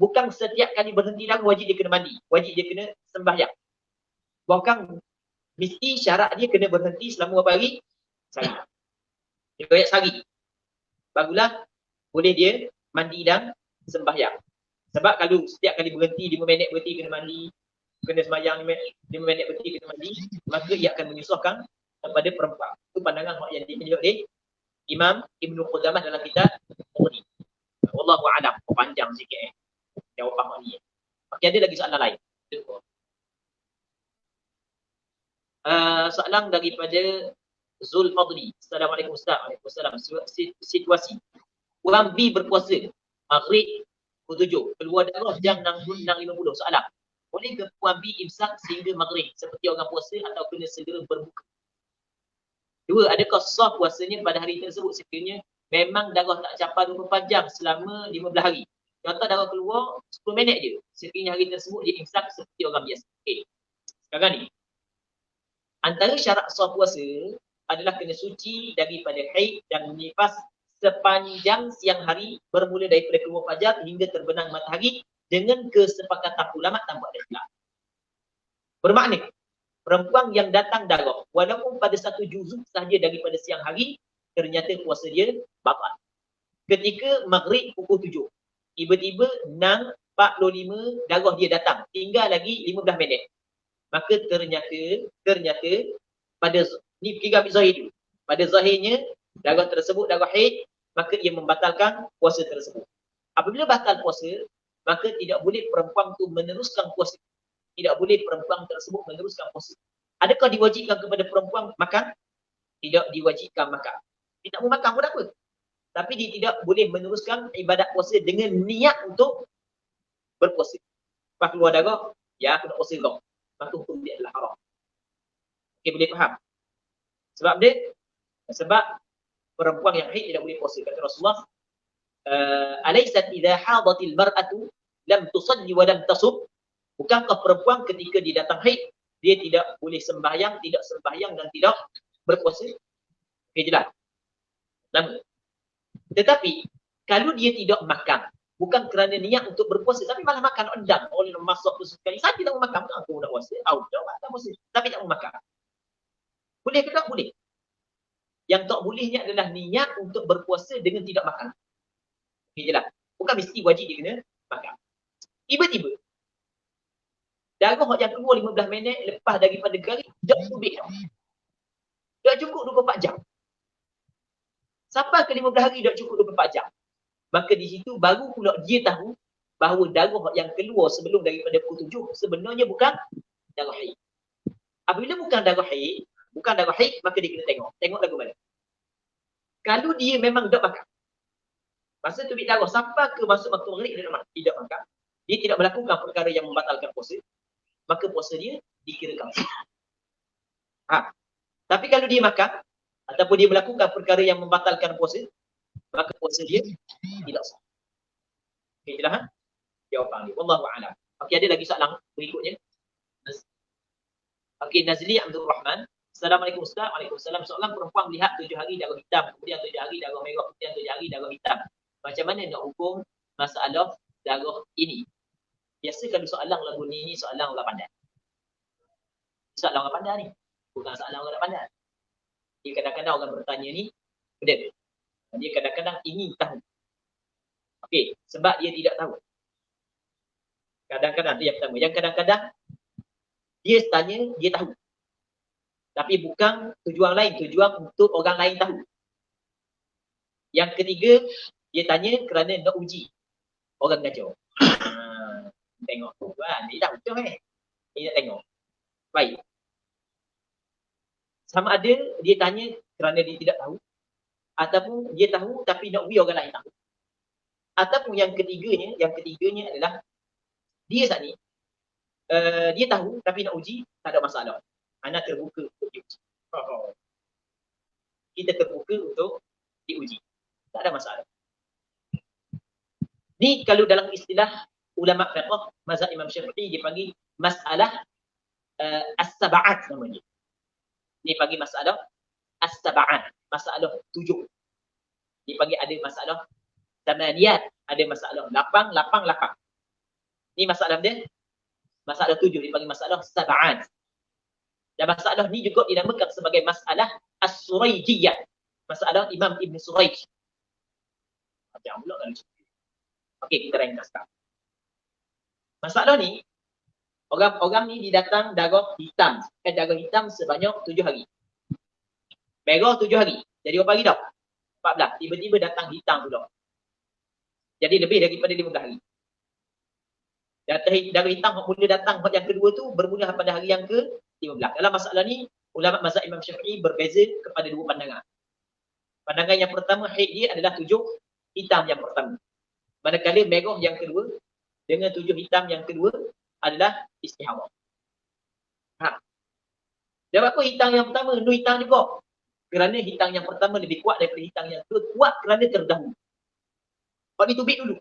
bukan setiap kali berhenti darah wajib dia kena mandi, wajib dia kena sembahyang. Bahkan mesti syarat dia kena berhenti selama berapa hari? Sehari. Riwayat sehari. Barulah boleh dia mandi dan sembahyang. Sebab kalau setiap kali berhenti 5 minit berhenti kena mandi, kena sembahyang 5 minit berhenti kena mandi, maka ia akan menyusahkan kepada perempuan. Itu pandangan yang dimiliki oleh Imam Ibnu Qudamah dalam kitab Mughni. Wallahu a'lam. Panjang sikit jawapan ni. Okey, ada lagi soalan lain? Soalan daripada Zulfadli. Assalamualaikum Ustaz. Waalaikumsalam. Situasi orang B berpuasa maghrib pukul 7, keluar darah jam 6.50. Soalan, boleh ke puan B imsak sehingga maghrib seperti orang puasa atau kena segera berbuka? Dua, adakah sah puasanya pada hari tersebut sekiranya memang darah tak capai 24 jam selama 15 hari? Contoh darah keluar 10 minit je, sekiranya hari tersebut dia imsak seperti orang biasa. Okey. Sekarang ni, antara syarat sah puasa adalah kena suci daripada haid dan nifas sepanjang siang hari bermula daripada keluar fajar hingga terbenam matahari dengan kesepakatan ulama tanpa ada khilaf. Bermakna, perempuan yang datang darah walaupun pada satu juzuk sahaja daripada siang hari, ternyata puasa dia batal. Ketika maghrib pukul 7, tiba-tiba 6.45 darah dia datang, tinggal lagi 15 minit. Maka ternyata pada ni kira ambil zahir dulu. Pada zahirnya darah tersebut darah haid, maka ia membatalkan puasa tersebut. Apabila batal puasa, maka tidak boleh perempuan tu meneruskan puasa. Tidak boleh perempuan tersebut meneruskan puasa. Adakah diwajibkan kepada perempuan makan? Tidak diwajibkan makan. Dia tak mau makan pun apa. Tapi dia tidak boleh meneruskan ibadat puasa dengan niat untuk berpuasa. Lepas keluar darah, ya aku nak puasa kau. Maka hukum dia adalah haram. Okey, boleh faham? Sebab perempuan yang haid tidak boleh puasa. Kata Rasulullah, alaysat idza hadatil mar'atu lam tusalli wa lam tasum. Bukankah perempuan ketika dia datang haid, dia tidak boleh sembahyang, tidak sembahyang dan tidak berpuasa? Okey, jelas. Lama. Tetapi kalau dia tidak makan, bukan kerana niat untuk berpuasa, tapi malah makan endam, oleh masuk tu sekali, saya tidak mau makan, aku nak puasa, tak makan puasa, tapi tak mau makan. Boleh ke tak? Boleh. Yang tak bolehnya adalah niat untuk berpuasa dengan tidak makan. Okay, jelas. Bukan mesti wajib dia kena makan. Tiba-tiba, darah yang keluar 15 minit lepas daripada garis, tak tubik tau. Tak cukup 24 jam. Sampai ke 15 hari tak cukup 24 jam. Maka di situ baru pula dia tahu bahawa darah yang keluar sebelum daripada pukul 7 sebenarnya bukan darah haid. Apabila bukan darah haid, maka dia kena tengok. Tengok lagu mana. Kalau dia memang tak makan, masa tubik darah sampai ke masuk waktu maghrib dia tidak makan, dia tidak melakukan perkara yang membatalkan puasa, maka puasa dia dikirakan sah. Tapi kalau dia makan ataupun dia melakukan perkara yang membatalkan puasa, maka puasa dia tidak sah. Okey, jelas? Jawapan dia. Wallahu a'lam. Okey, ada lagi soalan berikutnya? Okey, Nazli Abdul Rahman. Assalamualaikum Ustaz. Waalaikumsalam. Soalan perempuan melihat 7 hari darah hitam, kemudian 7 hari darah merah, kemudian 7 hari darah hitam. Macam mana nak hukum masalah darah ini? Biasa kalau soalan lagu ni soalan orang pandai. Soalan orang pandai ni. Bukan soalan orang tak pandai. Dia kadang-kadang orang bertanya ni, betul. Dia kadang-kadang ingin tahu. Okey, sebab dia tidak tahu. Kadang-kadang dia pertama. Yang kadang-kadang dia tanya, dia tahu. Tapi bukan tujuan lain, tujuan untuk orang lain tahu. Yang ketiga, dia tanya kerana nak uji orang ngajar. Tengok tu kan, dia tak betul dia nak tengok. Baik. Sama ada dia tanya kerana dia tidak tahu, ataupun dia tahu tapi nak uji orang lain tahu. Ataupun yang ketiganya adalah dia saat ni dia tahu tapi nak uji, tak ada masalah. Anak terbuka untuk diuji. Kita terbuka untuk diuji. Tak ada masalah. Ni kalau dalam istilah ulama fiqh mazhab Imam Syafi'i dipanggil masalah as-sab'at namanya. Ni panggil masalah as-sab'at, masalah 7. Dipanggil ada masalah tamaniyat, ada masalah 8. Ni masalah dia masalah 7 dipanggil masalah sab'at. Dan masalah ni juga dinamakan sebagai masalah as-Suraijiyah. Masalah Imam Ibn Suraij. Macam pula kan. Okey, kita ringkaskan. Masalah ni, orang ni didatang darah hitam. Darah hitam sebanyak 7 hari. Merah 7 hari. Jadi berapa hari dah? 14. Tiba-tiba datang hitam pula. Jadi lebih daripada 15 hari. Darah hitam mula datang yang kedua tu bermula pada hari yang ke-15. Dalam masalah ni, ulama mazhab Imam Syafi'i berbeza kepada 2 pandangan. Pandangan yang pertama, haid dia adalah 7 hitam yang pertama. Manakala merah yang kedua dengan 7 hitam yang kedua adalah istihadah. Dan apa hitam yang pertama? No hitam juga. Kerana hitam yang pertama lebih kuat daripada hitam yang kedua. Kuat kerana terdahulu. Pak ni tubik dulu.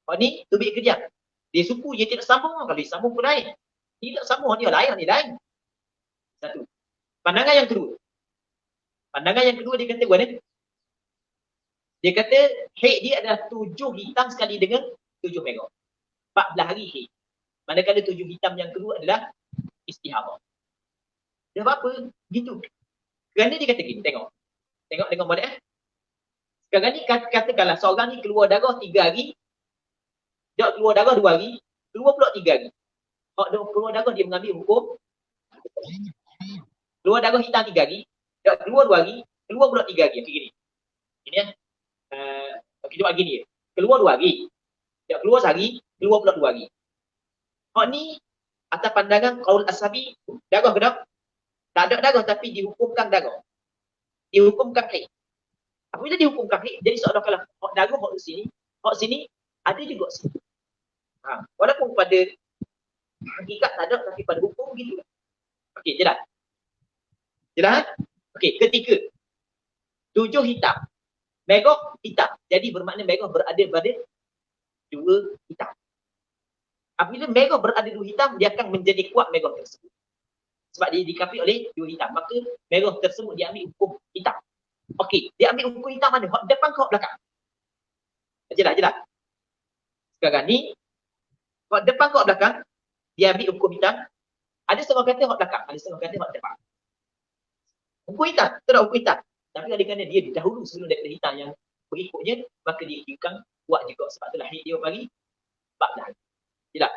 Pak ni tubik kejap. Dia suku, dia tidak sambung. Kalau dia sambung pun lain. Tidak sambung, dia lain. Satu. Pandangan yang kedua. Dia kata mana? Dia kata haid dia adalah 7 hitam sekali dengan 7 merah. 14 hari haid. Manakala 7 hitam yang kedua adalah istihadah. Dia apa? Gitu. Kerana dia kata gini, tengok boleh. Sekarang ni katakanlah seorang ni keluar darah 3 hari, dia keluar darah 2 hari, keluar pula 3 hari. Hak dia keluar darah dia mengambil hukum keluar darah hitam 3 hari, dia keluar 2 hari, keluar pula 3 hari. Okey gini. Ini okey buat gini. Keluar 2 hari. Dia keluar sehari, keluar pula 2 hari. Hak ni atas pandangan qaul Ashabi, darah ke tak? Tak ada darah tapi dihukumkan darah. Dihukumkan haid. Apabila dihukumkan haid, jadi seolah-olah hak darah hak sini ada juga sini. Walaupun pada hakikat tak ada tapi pada hukum gitu. Okey, jelas. Okey, ketiga. 7 hitam. Merah hitam. Jadi bermakna merah berada pada 2 hitam. Apabila merah berada 2 hitam, dia akan menjadi kuat merah tersebut. Sebab dia dikapi oleh 2 hitam. Maka merah tersebut dia ambil hukum hitam. Okey, dia ambil hukum hitam mana? Hak depan ke hak belakang? Jelas. Sekarang ni, hak depan ke hak belakang, dia ambil hukum hitam. Ada setengah kata hak belakang, ada setengah kata hak depan. Hukum hitam, tak hukum hitam. Tapi kerana dia dahulu sebelum daripada hitam yang berikutnya, maka dia kirakan kuat juga. Sebab itulah haid dia bagi 14 hari. Tidak.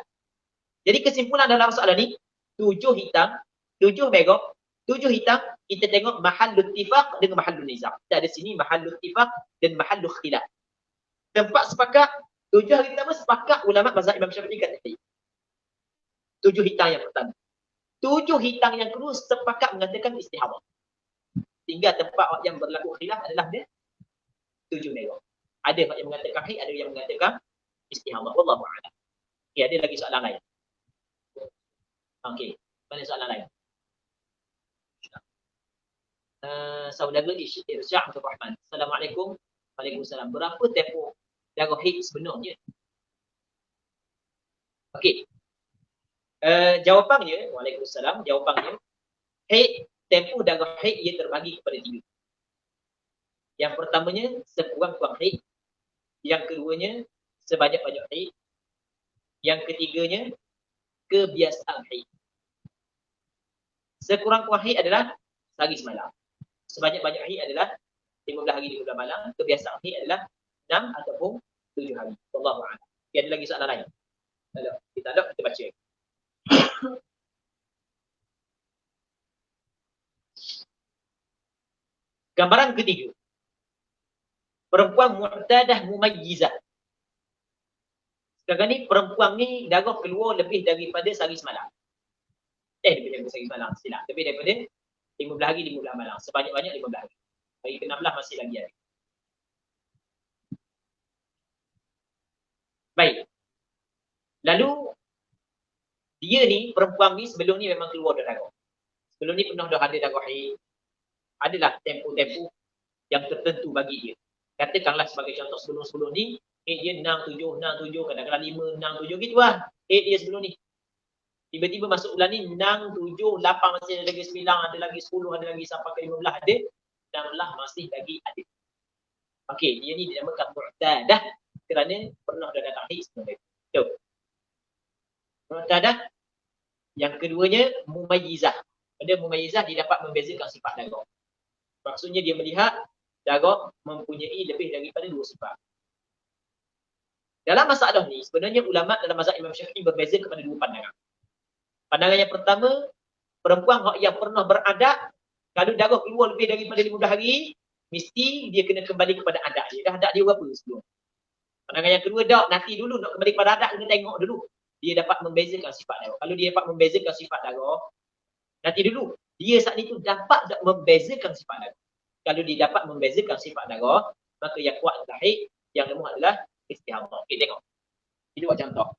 Jadi kesimpulan dalam soalan ni, 7 hitam, 7 merah, 7 hitam, kita tengok mahallul ittifaq dengan mahallul nizam. Kita ada sini mahallul ittifaq dan mahallul khilaf. Tempat sepakat, 7 hari pertama sepakat ulama mazhab Imam Syafi'i kata haid. 7 hitam yang pertama. 7 hitam yang kedua sepakat mengatakan istihadah. Tinggal tempat yang berlaku khilaf adalah dia 7 merah. Ada yang mengatakan haid, ada yang mengatakan istihadah. Wallahu a'lam. Okey, ada lagi soalan lain. Okey, mana soalan lain? Saudara Irsyad Abdul Rahman. Assalamualaikum. Waalaikumsalam. Berapa tempoh darah haid sebenarnya? Okey. Jawapannya, Waalaikumsalam. Jawapannya, haid, tempoh darah haid ia terbagi kepada 3. Yang pertamanya sekurang-kurang haid. Yang keduanya sebanyak-banyak haid. Yang ketiganya kebiasaan haid. Sekurang-kurang haid adalah sehari semalam. Sebanyak-banyak haid adalah 15 hari 15 malam. Kebiasaan haid adalah 6 ataupun 7 hari. Wallahu a'lam. Ada lagi soalan lain? Ada. Kita ada, kita baca. Gambaran ketiga. Perempuan mu'tadah mumayyizah. Sekarang ni perempuan ni darah keluar lebih daripada sehari semalam. Lebih daripada sehari semalam. Silap. Lebih daripada 15 hari 15 malam. Sebanyak-banyak 15 hari. Hari ke-16 masih lagi ada. Baik. Lalu dia ni, perempuan ni sebelum ni memang keluar darah. Sebelum ni pernah dah ada darah haid. Adalah tempoh-tempoh yang tertentu bagi dia. Katakanlah sebagai contoh sebelum-sebelum ni, dia 6, 7, kadang-kadang 5, 6, 7 gitu lah. Dia sebelum ni. Tiba-tiba masuk bulan ni 6, 7, 8 masih ada lagi 9, ada lagi 10, ada lagi sampai ke 15 ada. 16 masih lagi ada. Okey, dia ni dinamakan mu'tadah kerana pernah dah datang haid sebelum itu. So, mu'tadah. Yang keduanya mumayyizah. Pada mumayyizah dia dapat membezakan sifat darah. Maksudnya dia melihat darah mempunyai lebih daripada 2 sifat. Dalam masalah ni sebenarnya ulama dalam mazhab Imam Syafi'i berbeza kepada 2 pandangan. Pandangan yang pertama, perempuan yang pernah beradat, kalau darah keluar lebih daripada 15 hari, mesti dia kena kembali kepada adat dia. Dah adat dia berapa sebelum? Pandangan yang kedua, nanti dulu nak kembali kepada adat, kena tengok dulu. Dia dapat membezakan sifat darah. Kalau dia dapat membezakan sifat darah, nanti dulu. Dia saat itu dapat membezakan sifat darah. Kalau dia dapat membezakan sifat darah, maka yang kuat adalah haid, yang lemah adalah istihadah. Okey, tengok. Ini buat contoh.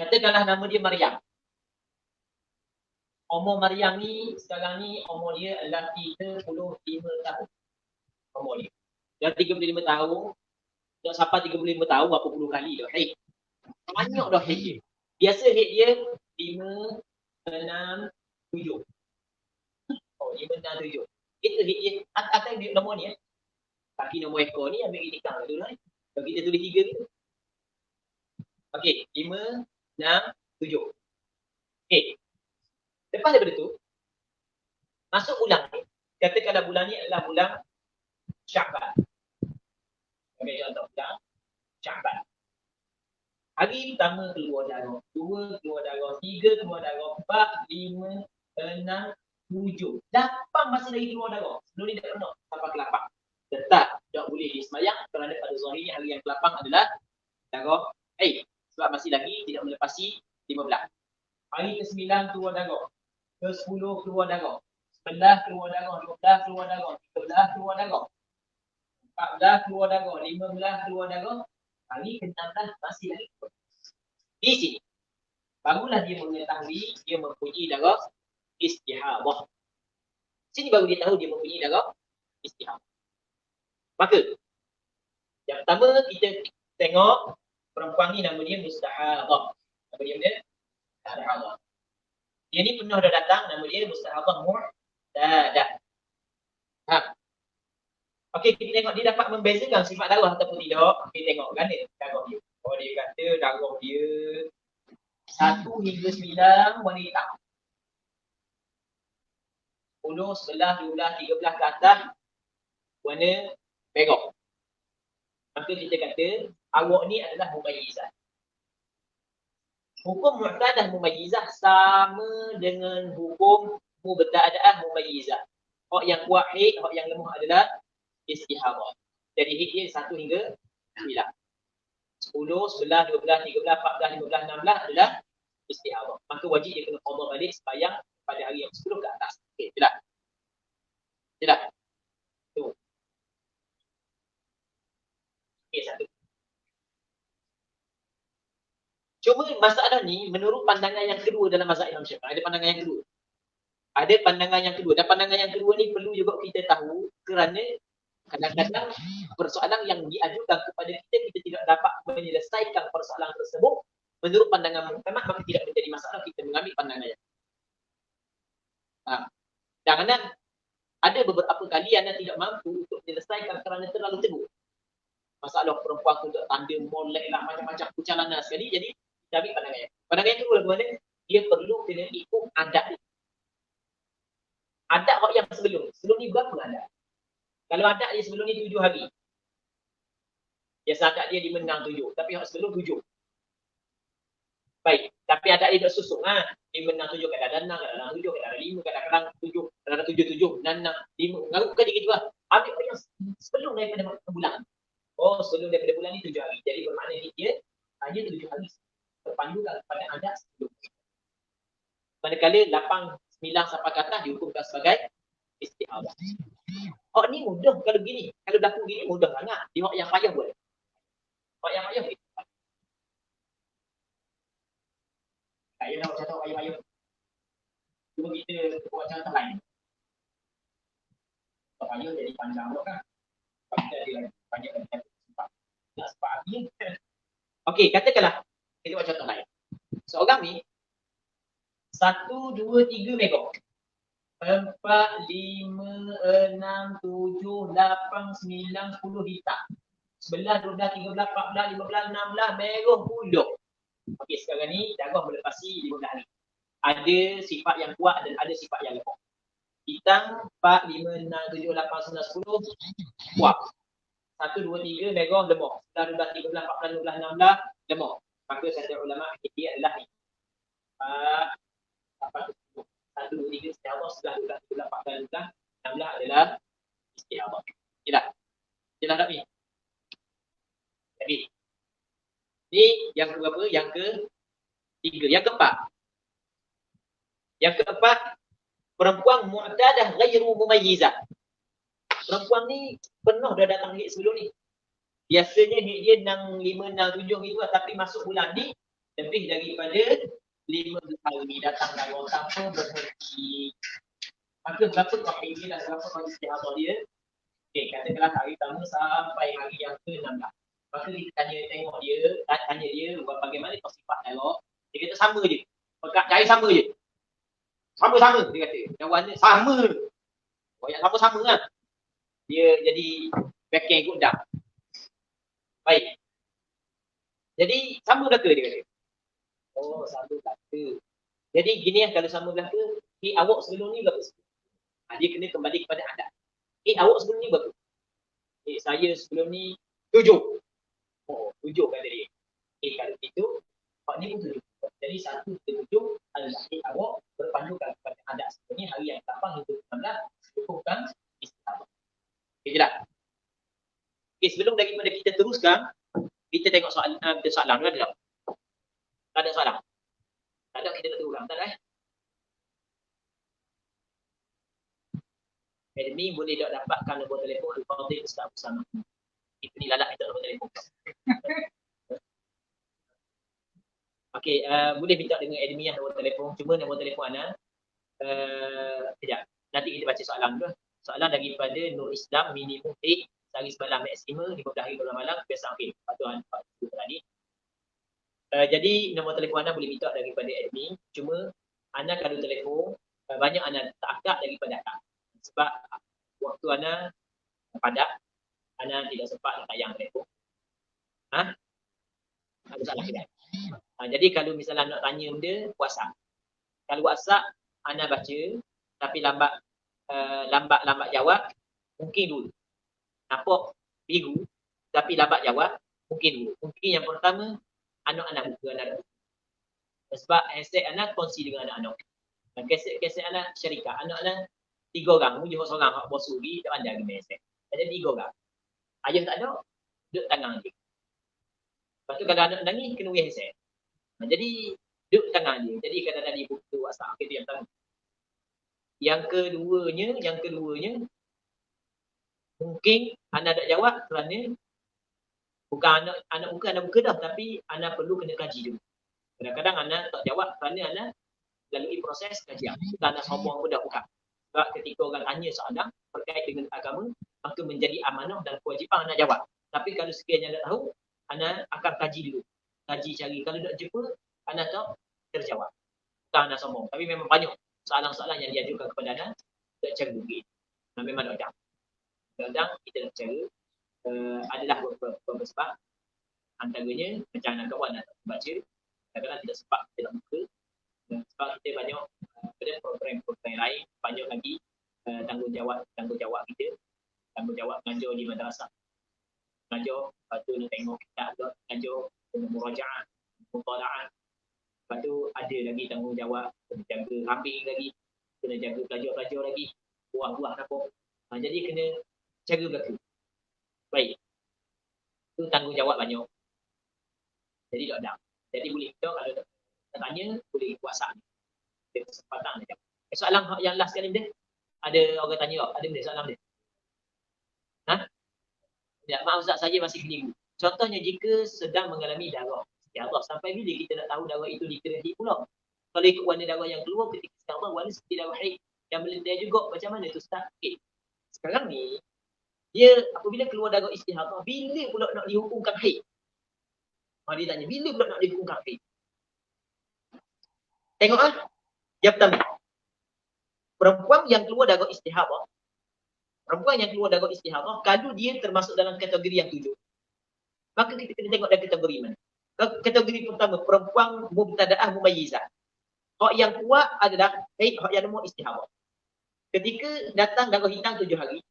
Katakanlah nama dia Maryam. Umur Maryam ni sekarang ni umur dia adalah 35 tahun. Umur dia. Dah 35 tahun. Dah sampai 35 tahun berapa puluh kali dah haid. Banyak dah haid dia. Biasa haid dia 5, 6, 7. Oh, 5, 6, 7. Itu haid dia. Atas dia nombor ni. Kaki nombor ekor ni ambil itikam dulu lah. Kalau kita tulis 3 gitu. Okey, 5, 6, 7. Okey. Lepas daripada tu, masuk bulan ni. Katakanlah bulan ni adalah bulan Sya'ban. Okey, contoh bulan Sya'ban. Hari pertama keluar darah, 2 keluar darah, 3 keluar darah, 4, 5, 6, 7. 8 masih lagi keluar darah. Sebelum ni tak pernah sampai ke 8. Tetap tak boleh disemayang kerana pada zahirnya hari yang ke-8 adalah darah haid. Sebab masih lagi tidak melepasi 15. Hari ke-9 keluar darah. Ke-10 keluar darah. 11 keluar darah. 12 keluar darah. 13 keluar darah. 14 keluar darah. 15 keluar darah. Hari ke-16 masih lagi. Di sini. Barulah dia mengetahui dia mempunyai darah istihadah. Sini baru dia tahu dia mempunyai darah istihadah. Maka, yang pertama kita tengok perempuan ni nama dia mustahadah. Nama dia mustahadah. Dia ni pernah dah datang, nama dia mustahadah mu'tadah. Ha. Okey, kita tengok dia dapat membezakan sifat darah ataupun tidak. Kita tengok kan darah dia. Oh, dia kata darah dia 1 hingga 9 warna hitam. 10, 11, 12, 13 ke atas warna merah. Maka kita kata awak ni adalah mumayyizah. Hukum mu'tadah mumayyizah sama dengan hukum mubtada'ah mumayyizah. Hak yang kuat haid, hak yang lemah adalah istihadah. Jadi haid dia 1 hingga 9. 10, 11, 12, 13, 14, 15, 16 adalah istihadah. Maka wajib dia kena qada balik sembahyang pada hari yang 10 ke atas. Okey, jelas. Jelas. Tu. Okey, satu. Cuma masalah ni menurut pandangan yang kedua dalam mazhab Imam Syafi'i. Ada pandangan yang kedua. Ada pandangan yang kedua. Dan pandangan yang kedua ni perlu juga kita tahu kerana kadang-kadang persoalan yang diajukan kepada kita, kita tidak dapat menyelesaikan persoalan tersebut menurut pandangan muhtamad, maka tidak menjadi masalah kita mengambil pandangan yang kadang-kadang ada beberapa kali anda tidak mampu untuk menyelesaikan kerana terlalu teguh. Masalah perempuan tu tanda molek lah, macam-macam kucalanan sekali. Jadi kita ambil pandangan yang pandangan yang kedua mana dia perlu kena ikut adat ni. Adat yang sebelum ni berapa adat? Kalau adat dia sebelum ni 7 hari. Biasa adat dia 5, 6, 7. Tapi yang sebelum 7. Baik. Tapi adat dia dah susuk. 5, 6, 7. Kadang-kadang 6, kadang-kadang 7, kadang-kadang 5, kadang-kadang 7, kadang-kadang 7, 7, 6, 6, 5. Ngarutkan dia gitu lah. Ambil yang sebelum daripada bulan. Oh, sebelum daripada bulan ni 7 hari. Jadi bermakna dia hanya 7 hari. Terpandukan kepada adat sebelum. Manakala 8, 9 sampai ke atas dihukumkan sebagai istihadah. Hak ni mudah kalau gini. Kalau berlaku gini mudah sangat. Di hak yang payah boleh. Hak yang payah boleh. Tak payah nak contoh payah-payah. Cuma kita buat contoh lain. Hak payah jadi panjang pula kan. Kita ada lagi banyak yang sempat. Nak sempat lagi. Okey, katakanlah kita buat contoh lain. Seorang ni 1, 2, 3 mega. 4, 5, 6, 7, 8, 9, 10 hitam. 11, 12, 13, 14, 15, 16, merah pula. Okey, sekarang ni darah melepasi 15 hari. Ada sifat yang kuat dan ada sifat yang lemah. Hitam 4, 5, 6, 7, 8, 9, 10 kuat. 1, 2, 3 merah lemah. 11, 12, 13, 14, 15, 16 lemah. Maka kata ulama dia adalah apa tu? 1, 2, 3 istihadah, 11, 12, 13, 14, 16 adalah istihadah. Jelas? Jelas tak ni? Jadi, ni yang berapa? Yang ke-3. Yang ke-4. Yang ke-4, perempuan mu'tadah ghairu mumayyizah. Perempuan ni pernah dah datang haid sebelum ni. Biasanya haid dia 6, 5, 6, 7 gitu lah. Tapi masuk bulan ni, lebih daripada 15 hari datang darah tanpa berhenti. Maka berapa hari dia dan berapa hari istihadah dia? Okey, katakanlah hari pertama sampai hari yang ke-16. Maka kita tengok dia, tanya dia bagaimana kau sifat darah. Dia kata sama je. Pekat jari sama je. Sama-sama dia kata. Jawapannya sama. Oh yang sama-sama lah. Dia jadi backing ikut dah. Baik. Jadi sama belaka dia kata. Oh sama belaka. Jadi gini lah kalau sama belaka, awak sebelum ni berapa? Dia kena kembali kepada adat. Awak sebelum ni berapa? Saya sebelum ni 7. Oh 7 kata dia. Kalau itu, Pak ni pun 7. Jadi 1 ke 7 adalah awak berpandukan kepada adat sebelum ni hari yang 8 hingga 16 cukupkan istihadah. Okey tak? Okey, sebelum daripada kita teruskan, kita tengok soalan ada tak? Tak ada soalan. Tak ada, kita nak teruskan. Tak ada Admin boleh tak dapatkan nombor telefon Al-Fadhil Ustaz bersama. Itu ni lalak minta nombor telefon. Okey, boleh minta dengan admin nombor telefon. Cuma nombor telefon Ana sekejap. Nanti kita baca soalan dulu. Soalan daripada Nur Islam minimum sehari semalam maksimum 15 hari bulan malam biasa okey. Patuhan tadi. Jadi nombor telefon Ana boleh minta daripada admin. Cuma Ana kalau telefon banyak Ana tak akak daripada akak. Sebab waktu Ana padat, Ana tidak sempat tayang telefon. Ada salah tidak? Jadi kalau misalnya nak tanya benda, WhatsApp. Kalau WhatsApp, Ana baca, tapi lambat jawab, mungkin dulu. Nampak biru, tapi lambat jawab, mungkin dulu. Mungkin yang pertama, anak-anak buku anak. Sebab handset anak kongsi dengan anak-anak. Dan keset anak syarikat, anak-anak 3 orang, mungkin seorang hak bos suri, tak pandai lagi handset. Ada 3 orang. Ayah tak ada, duduk tangan dia. Lepas tu kalau anak nangis, kena beri handset. Jadi, duduk tangan dia. Jadi kadang-kadang dia buka WhatsApp. Itu yang pertama. Yang keduanya, mungkin anak tak jawab kerana bukan anak buka dah, tapi anak perlu kena kaji dulu. Kadang-kadang anak tak jawab kerana anak lalui proses kajian. Bukan anak sombong pun dah buka. Sebab ketika orang tanya soalan terkait dengan agama, maka menjadi amanah dan kewajipan anak jawab. Tapi kalau sekiranya anak tahu, anak akan kaji dulu. Kaji cari. Kalau tak jumpa, anak tak terjawab. Bukan anak sombong. Tapi memang banyak soalan-soalan yang diajukan kepada anak tak cara bukit. Memang tak ada. Kadang-kadang kita nak cara adalah beberapa sebab. Antaranya, macam anak kawan nak baca, kadang-kadang tidak sempat kita nak buka. Sebab kita banyak pada program-program lain, banyak lagi tanggungjawab kita, tanggungjawab mengajar di madrasah, mengajar, lepas tu nak tengok kita ada mengajar dengan murajaah, mutalaah, lepas tu ada lagi tanggungjawab kena jaga rambing lagi, kena jaga pelajar-pelajar lagi, buah-buah apa. Jadi kena cara belaka. Baik, itu tanggungjawab banyak. Jadi tak ada. Jadi boleh kita kalau nak tanya, boleh WhatsApp ni. Ada kesempatan dia. Soalan yang last kali dia, ada orang tanya, ada benda soalan dia? Ya, maaf Ustaz, saya masih keliru. Contohnya jika sedang mengalami darah, ya Allah, sampai bila kita nak tahu darah itu dikira haid pula? Kalau ikut warna darah yang keluar ketika ya Allah, warna seperti darah haid yang melendir juga, macam mana tu Ustaz? Okay. Sekarang ni, dia apabila keluar darah istihadah, bila pula nak dihukumkan haid? Dia tanya, bila pula nak dihukumkan haid? Tengok yang pertama. Perempuan yang keluar darah istihadah, kalau dia termasuk dalam kategori yang 7, maka kita kena tengok dalam kategori mana. Kategori pertama, perempuan mubtada'ah mumayyizah. Hak yang kuat adalah hak yang nombor istihadah. Ketika datang darah hitam 7 hari,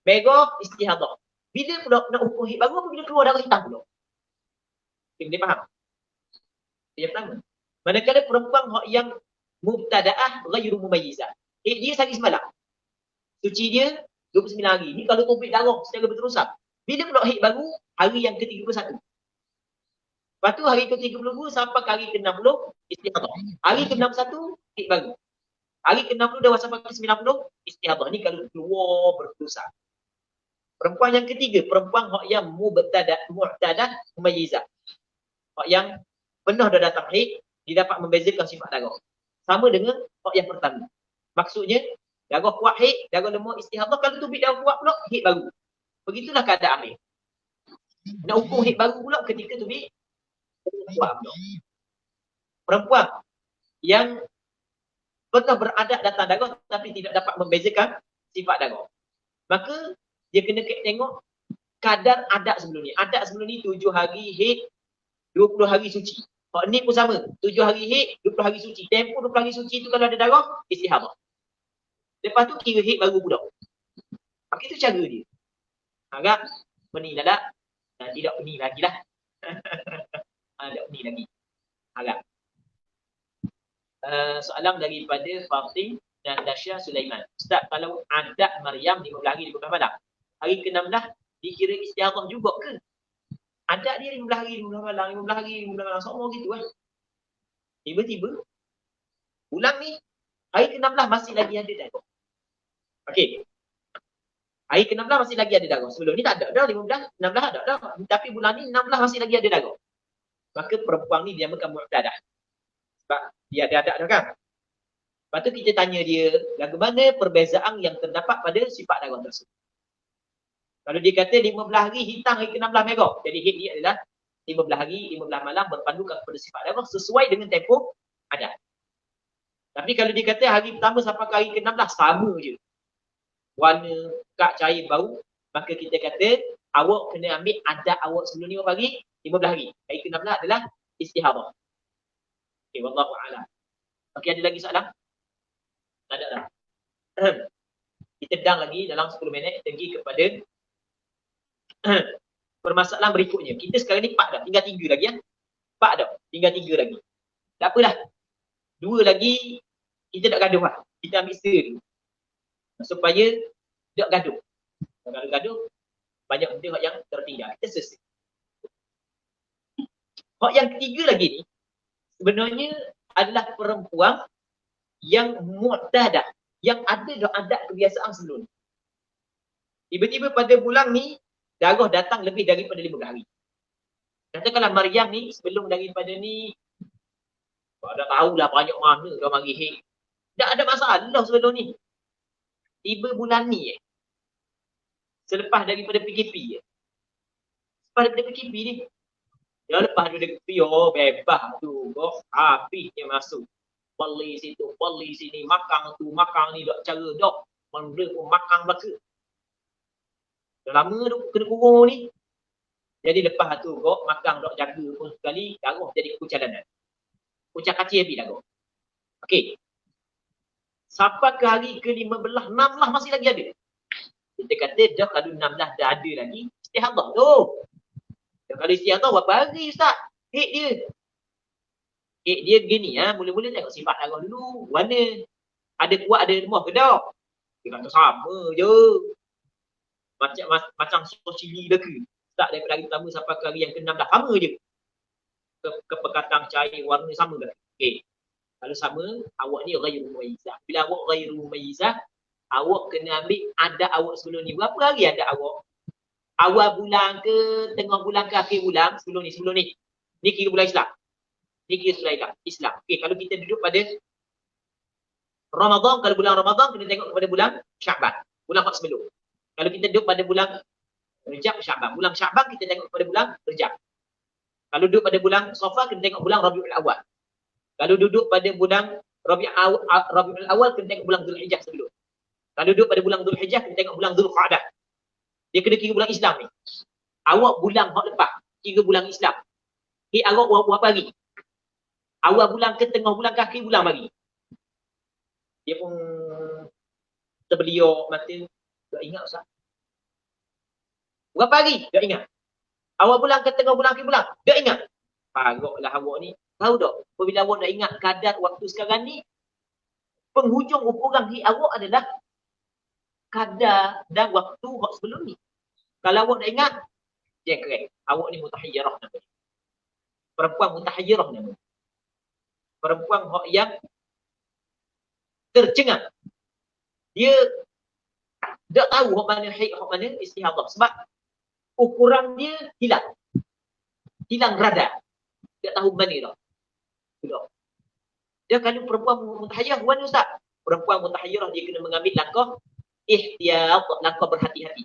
merah istihadah. Bila pula nak hukum haid baru, bila keluar darah hitam pula? Kita faham? Yang pertama. Manakala perempuan hak yang mubtada'ah ghairu mumayyizah. Dia sehari semalam. Suci dia 29 hari. Ni kalau komplit darah secara berterusan. Bila pula haid baru? Hari yang ke-31. Lepas tu hari ke-32 sampai hari ke-60 istihadah. Hari ke-61 haid baru. Hari ke-60 dah sampai ke-90 istihadah. Ni kalau keluar berterusan. Perempuan yang ketiga, perempuan hak yang mu'tadah mumayyizah. Hak yang Penuh dah datang haid, dia dapat membezakan sifat darah. Sama dengan hak yang pertama. Maksudnya, darah kuat haid, darah lemah istihadah, kalau tubik darah kuat pula, haid baru. Begitulah keadaan haid. Nak ukur haid baru pula ketika tubik kuat pula. Perempuan yang pernah beradat datang darah tapi tidak dapat membezakan sifat darah, maka dia kena tengok kadar adat sebelum ni. Adat sebelum ni 7 hari haid, 20 hari suci. Hak ni pun sama, 7 hari haid, 20 hari suci. Tempoh 20 hari suci tu kalau ada darah, istihadah. Lepas tu kira haid baru pula. Maka itu cara dia. Agak pening tak? Tidak pening lagi lah. Tak pening lagi. Agak. Soalan daripada Fatim dan Dasya Sulaiman. Ustaz, kalau adat Maryam 15 hari 15 malam, hari ke-16 dikira istihadah juga ke? Adat dia 15 hari 15 malam, 15 hari 15 malam, semua gitu kan. Tiba-tiba bulan ni hari ke-16 masih lagi ada darah. Okey. Hari ke-16 masih lagi ada darah. Sebelum ni tak ada dah, 15, 16 ada dah. Tapi bulan ni 16 masih lagi ada darah. Maka perempuan ni dia makan mu'tadah. Sebab dia ada adat dah kan. Lepas tu kita tanya dia, bagaimana perbezaan yang terdapat pada sifat darah tersebut. Kalau dia kata 15 hari hitam, hari ke-16 merah. Jadi haid dia adalah 15 hari, 15 malam berpandukan kepada sifat darah sesuai dengan tempoh adat. Tapi kalau dia kata hari pertama sampai ke hari ke-16 sama je, warna, kak, cair, bau, maka kita kata awak kena ambil adat awak sebelum ni berapa hari? 15 hari. Hari ke-16 adalah istihadah. Okey, wallahu a'lam. Okey, ada lagi soalan? Tak ada dah. Kita dang lagi dalam 10 minit pergi kepada permasalahan berikutnya. Kita sekarang ni 4 dah, tinggal 3 lagi ya. 4 dah, tinggal 3 lagi. Tak apalah. 2 lagi kita tak gaduh lah. Kita ambil seri supaya tak gaduh. Kalau gaduh banyak benda yang tertinggal. Kita selesai. Hak yang ketiga lagi ni sebenarnya adalah perempuan yang mu'tadah, yang ada dah adat kebiasaan sebelum ni. Tiba-tiba pada bulan ni darah datang lebih daripada 15 hari. Katakanlah Maryam ni sebelum daripada ni dah tahulah banyak mana dah mari haid. Tak ada masalah sebelum ni. Tiba bulan ni selepas daripada PKP Selepas daripada PKP ni. Ya lepas daripada PKP, bebas tu. Habis dia masuk. Beli situ, beli sini, makan tu, makan ni, tak cara dok. Mana pun makan belaka. Dah lama tu kena kurung ni. Jadi lepas tu kok makan dok jaga pun sekali, darah jadi kucalanan. Kucak kacir habis darah. Okey. Sampai ke hari ke-15, 16 masih lagi ada. Kita kata dah kalau 16 dah ada lagi, istihadah tu. Dah kalau istihadah berapa hari Ustaz? Haid dia. Haid dia begini mula-mula tengok sifat darah dulu. Warna ada kuat ada lemah ke tak? Dia kata sama je. Macam sos cili dah ke. Start daripada hari pertama sampai ke hari yang ke-16 sama je. Kepekatan cair warna sama dah. Okey. Kalau sama, awak ni ghairu mumayyizah. Bila awak ghairu mumayyizah, awak kena ambil ada awak sebelum ni. Berapa hari ada awak? Awal bulan ke, tengah bulan ke, akhir bulan, sebelum ni. Ni kira bulan Islam. Ni kira bulan Islam. Okey, kalau kita duduk pada Ramadan, kalau bulan Ramadan, kena tengok kepada bulan Sya'ban. Bulan hak sebelum. Kalau kita duduk pada bulan Rejab, Sya'ban. Bulan Sya'ban, kita tengok kepada bulan Rejab. Kalau duduk pada bulan Safar, kena tengok bulan Rabiul Awal. Kalau duduk pada bulan Rabiul Awal, kena tengok bulan Zulhijjah sebelum. Kalau duduk pada bulan Zulhijjah, kena tengok bulan Zulqa'dah. Dia kena kira bulan Islam ni. Awak bulan hak lepas, kira bulan Islam. Awak berapa hari? Awal bulan ke, tengah bulan ke, akhir bulan bagi. Dia pun terbeliak mata. Tak ingat Ustaz. Berapa hari? Tak ingat. Awal bulan ke, tengah bulan, akhir bulan? Tak ingat. Paroklah awak ni. Tahu tak? Apabila awak nak ingat kadar waktu sekarang ni, penghujung ukuran haid awak adalah kadar dan waktu hak sebelum ni. Kalau awak nak ingat, jangan keren. Awak ni mutahayyirah namanya. Perempuan mutahayyirah namanya. Perempuan hak yang tercengang. Dia tak tahu hak mana haid, hak mana istihadah. Sebab ukuran dia hilang. Hilang radar. Tak tahu mana dah. Sudah. Dia kalau perempuan mutahayyirah, mana Ustaz? Perempuan mutahayyirah dia kena mengambil langkah ihtiyat, langkah berhati-hati.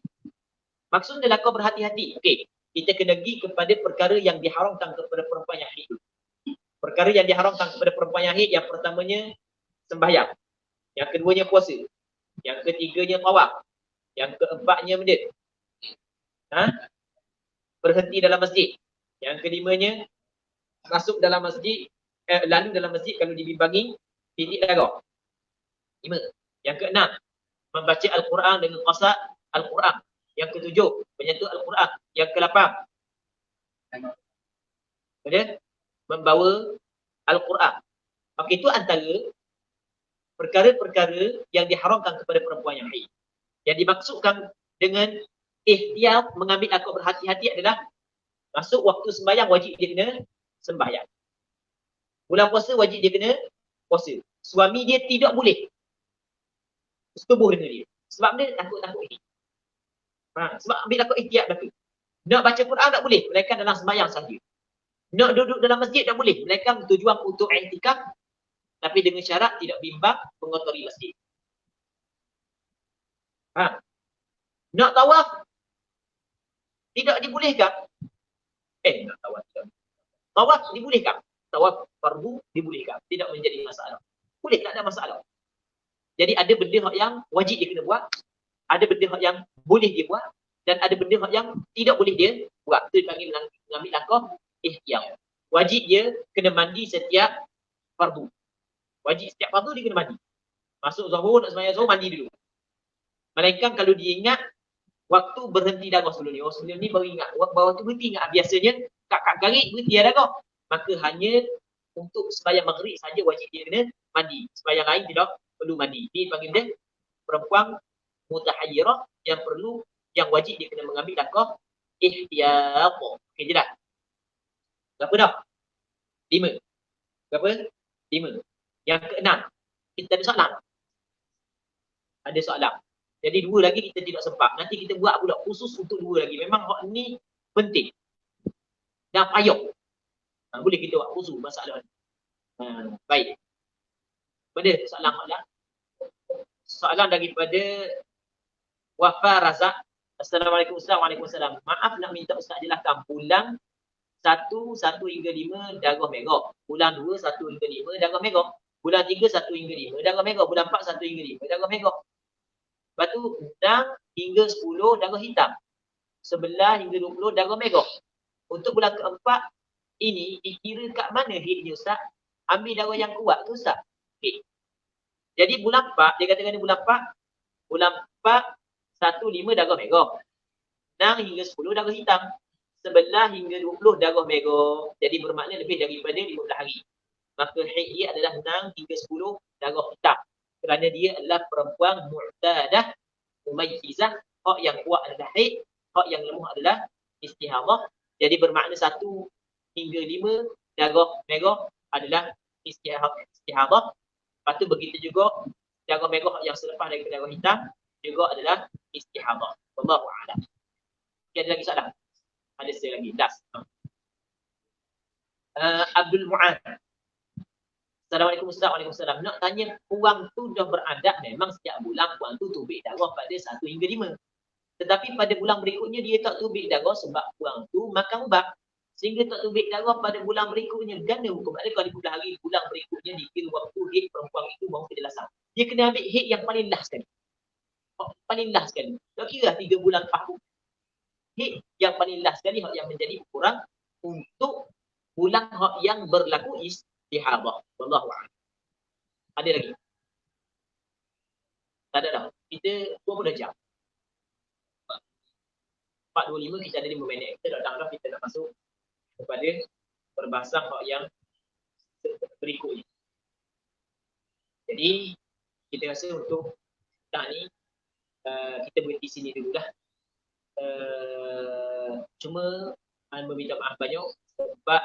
Maksudnya langkah berhati-hati. Okey, kita kena pergi kepada perkara yang diharamkan kepada perempuan yang haid. Perkara yang diharamkan kepada perempuan yang haid, yang pertamanya sembahyang. Yang keduanya puasa. Yang ketiganya tawaf. Yang keempatnya benda. Berhenti dalam masjid. Yang kelimanya masuk dalam masjid, lalu dalam masjid kalau dibimbangi titik darah. 5. Yang keenam, membaca Al-Quran dengan qasa Al-Quran. Yang ketujuh, menyentuh Al-Quran. Yang ke-8, membawa Al-Quran. Okey, itu antara perkara-perkara yang diharamkan kepada perempuan yang haid. Yang dimaksudkan dengan ihtiyat, mengambil langkah berhati-hati adalah masuk waktu sembahyang wajib dia kena sembahyang. Bulan puasa wajib dia kena puasa. Suami dia tidak boleh setubuh dengan dia. Sebab dia takut-takut haid. Sebab ambil langkah ihtiyat belaka. Nak baca Quran tak boleh, melainkan dalam sembahyang sahaja. Nak duduk dalam masjid tak boleh, melainkan tujuan untuk i'tikaf, tapi dengan syarat tidak bimbang mengotori masjid. Nak tawaf tidak dibolehkan. Nak tawaf tidak. Tawaf dibolehkan. Tawaf fardu dibolehkan. Tidak menjadi masalah. Boleh, tak ada masalah. Jadi ada benda yang wajib dia kena buat, ada benda yang boleh dia buat, dan ada benda yang tidak boleh dia buat. Itu dipanggil mengambil langkah ihtiyat. Wajib dia kena mandi setiap fardu. Wajib setiap fardu dia kena mandi. Masuk zuhur, nak sembahyang zuhur, mandi dulu. Melainkan kalau dia ingat waktu berhenti darah sebelum ni. Sebelum ni baru ingat. Waktu berhenti ingat. Biasanya kat garik berhenti darah. Maka hanya untuk sembahyang maghrib saja wajib dia kena mandi. Sembahyang lain tidak perlu mandi. Ini panggil dia perempuan mutahayyirah yang perlu, yang wajib dia kena mengambil langkah ihtiyat. Okey je dah. Berapa dah? 5. Berapa? 5. Yang ke-6. Kita ada soalan. Ada soalan. Jadi 2 lagi kita tidak sempat. Nanti kita buat pula khusus untuk 2 lagi. Memang hak ni penting. Dan payah. Boleh kita buat khusus masalah ni. Baik. Pada soalan-soalan. Soalan daripada Wafa Razak. Assalamualaikum Ustaz. Waalaikumsalam. Maaf nak minta Ustaz jelaskan. Bulan 1 hingga 5 darah merah. Bulan 2 1 hingga 5 darah merah. Bulan 3 1 hingga 5 darah merah. Bulan 4 1 hingga 5 darah merah. Lepas tu 6 hingga 10 darah hitam. 11 hingga 20 darah merah. Untuk bulan keempat ini dikira kat mana haidnya Ustaz? Ambil darah yang kuat tu Ustaz. Okay. Jadi bulan 4, dia katakan bulan 4 1 5 darah merah. 6 hingga 10 darah hitam. 11 hingga 20 darah merah. Jadi bermakna lebih daripada 15 hari. Maka haid dia adalah 6 hingga 10 darah hitam. Kerana dia adalah perempuan mu'tadah, mumayyizah. Hak yang kuat adalah haid, hak yang lemah adalah istihadah. Jadi bermakna 1 hingga 5 darah merah adalah istihadah. Lepas tu begitu juga darah merah yang selepas daripada darah hitam juga adalah istihadah. Wallahu a'lam. Ada lagi soalan? Ada sekali lagi. Last. Abdul Mu'ad. Assalamualaikum Ustaz. Waalaikumsalam. Nak tanya, puang tu dah beradat memang setiap bulan puang tu tubik darah pada 1 hingga 5. Tetapi pada bulan berikutnya dia tak tubik darah sebab puang tu makan ubat. Sehingga tak tubik darah pada bulan berikutnya. Ganda hukum. Maksudnya kalau 15 hari bulan berikutnya dikira waktu haid perempuan itu baru kejelasan. Dia kena ambil haid yang paling last sekali. Paling last sekali. Tak kira 3 bulan lepas tu. Haid yang paling last sekali yang menjadi ukuran untuk bulan yang berlaku istihadah. Wallahu a'lam. Ada lagi? Tak ada dah. Kita 20 jam. 4.25 kita ada 5 minit. Kita dah kita nak masuk kepada perbahasan yang berikutnya. Jadi kita rasa untuk tak ni kita berhenti sini dulu dah. Cuma meminta maaf banyak sebab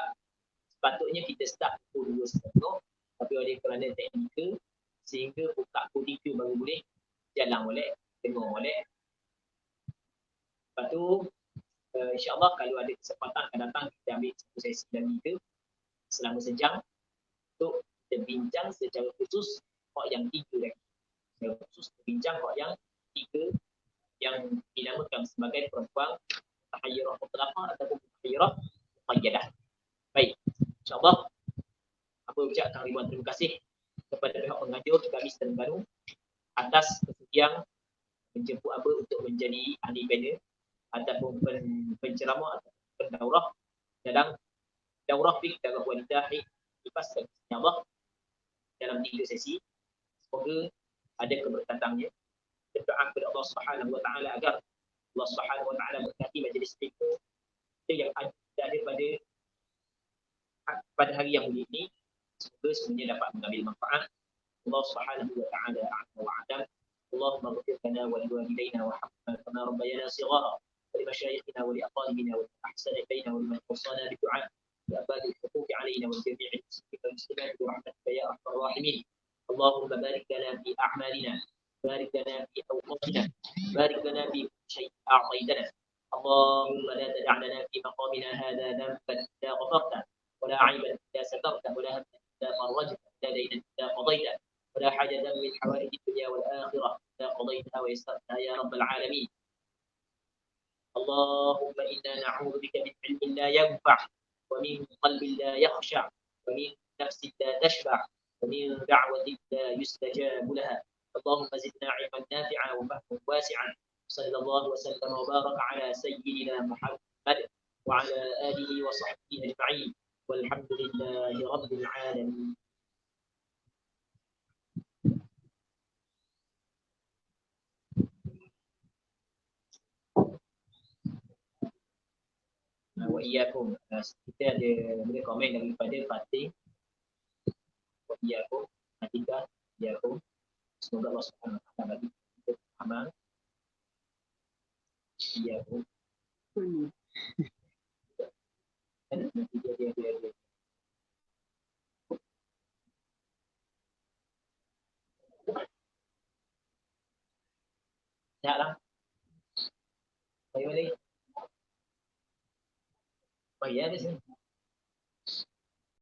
sepatutnya kita start pukul 2.30 tapi oleh kerana teknikal sehingga buka pukul 3 baru boleh jalan boleh, dengar boleh. Lepas tu insyaAllah kalau ada kesempatan akan datang kita ambil satu sesi lagi ke selama sejam untuk kita bincang secara khusus hak yang 3 lagi. Secara khusus bincang hak yang 3 yang dinamakan sebagai perempuan mutahayyirah mutlaqah ataupun mutahayyirah muqayyadah. Baik, insyaAllah apa ucapkan ribuan terima kasih kepada pihak pengajar Kamis Terengganu atas kesudian menjemput Aba untuk menjadi ahli panel ataupun penceramah atau pendaurah dalam daurah fiqh dalam wanita kipas dan Allah dalam 3 sesi. Semoga ada keberkatannya. Berdoa kepada Allah Subhanahu wa taala agar Allah Subhanahu wa taala berkati majlis kita yang ada pada hari yang mulia ini. Semoga semuanya dapat mengambil manfaat. Allah Subhanahu wa taala a'lam wa a'lam. Allahumma ighfir lana wa liwalidayna wa hamna kama rabbayana shighara wa limashayikhina wa liaqaribina wa ahsana ilayna wa liman awsana bidu'a بأباد الحقوق علينا والجميع المسلمين والمسلمات برحمتك يا أرحم الراحمين. اللهم بارك لنا في أعمالنا، بارك لنا في أوقاتنا، بارك لنا في كل شيء أعطيتنا. اللهم لا تدع لنا في مقامنا هذا ذنبا إلا غفرته، ولا عيبا إلا سترته، ولا هما إلا فرجته، ولا دينا إلا قضيته، ولا حاجة من حوائج الدنيا والآخرة إلا قضيتها ويسرتها يا رب العالمين. اللهم إنا نعوذ بك من علم لا ينفع، ومن قلب لا يخشع، ومن نفس لا تشبع، ومن دعوة لا يستجاب لها. اللهم زدنا علما نافعا وفهما واسعا. صلى الله وسلم وبارك على سيدنا محمد وعلى آله وصحبه أجمعين، والحمد لله رب العالمين. Wa iyyakum. Kita ada boleh komen daripada Fatih. Wa iyyakum. Atika iyyakum. Semoga Allah Subhanahu wa taala bagi kita amal. Iyyakum. Dia. Sihatlah. Bagaimana? Oh iya, di sini.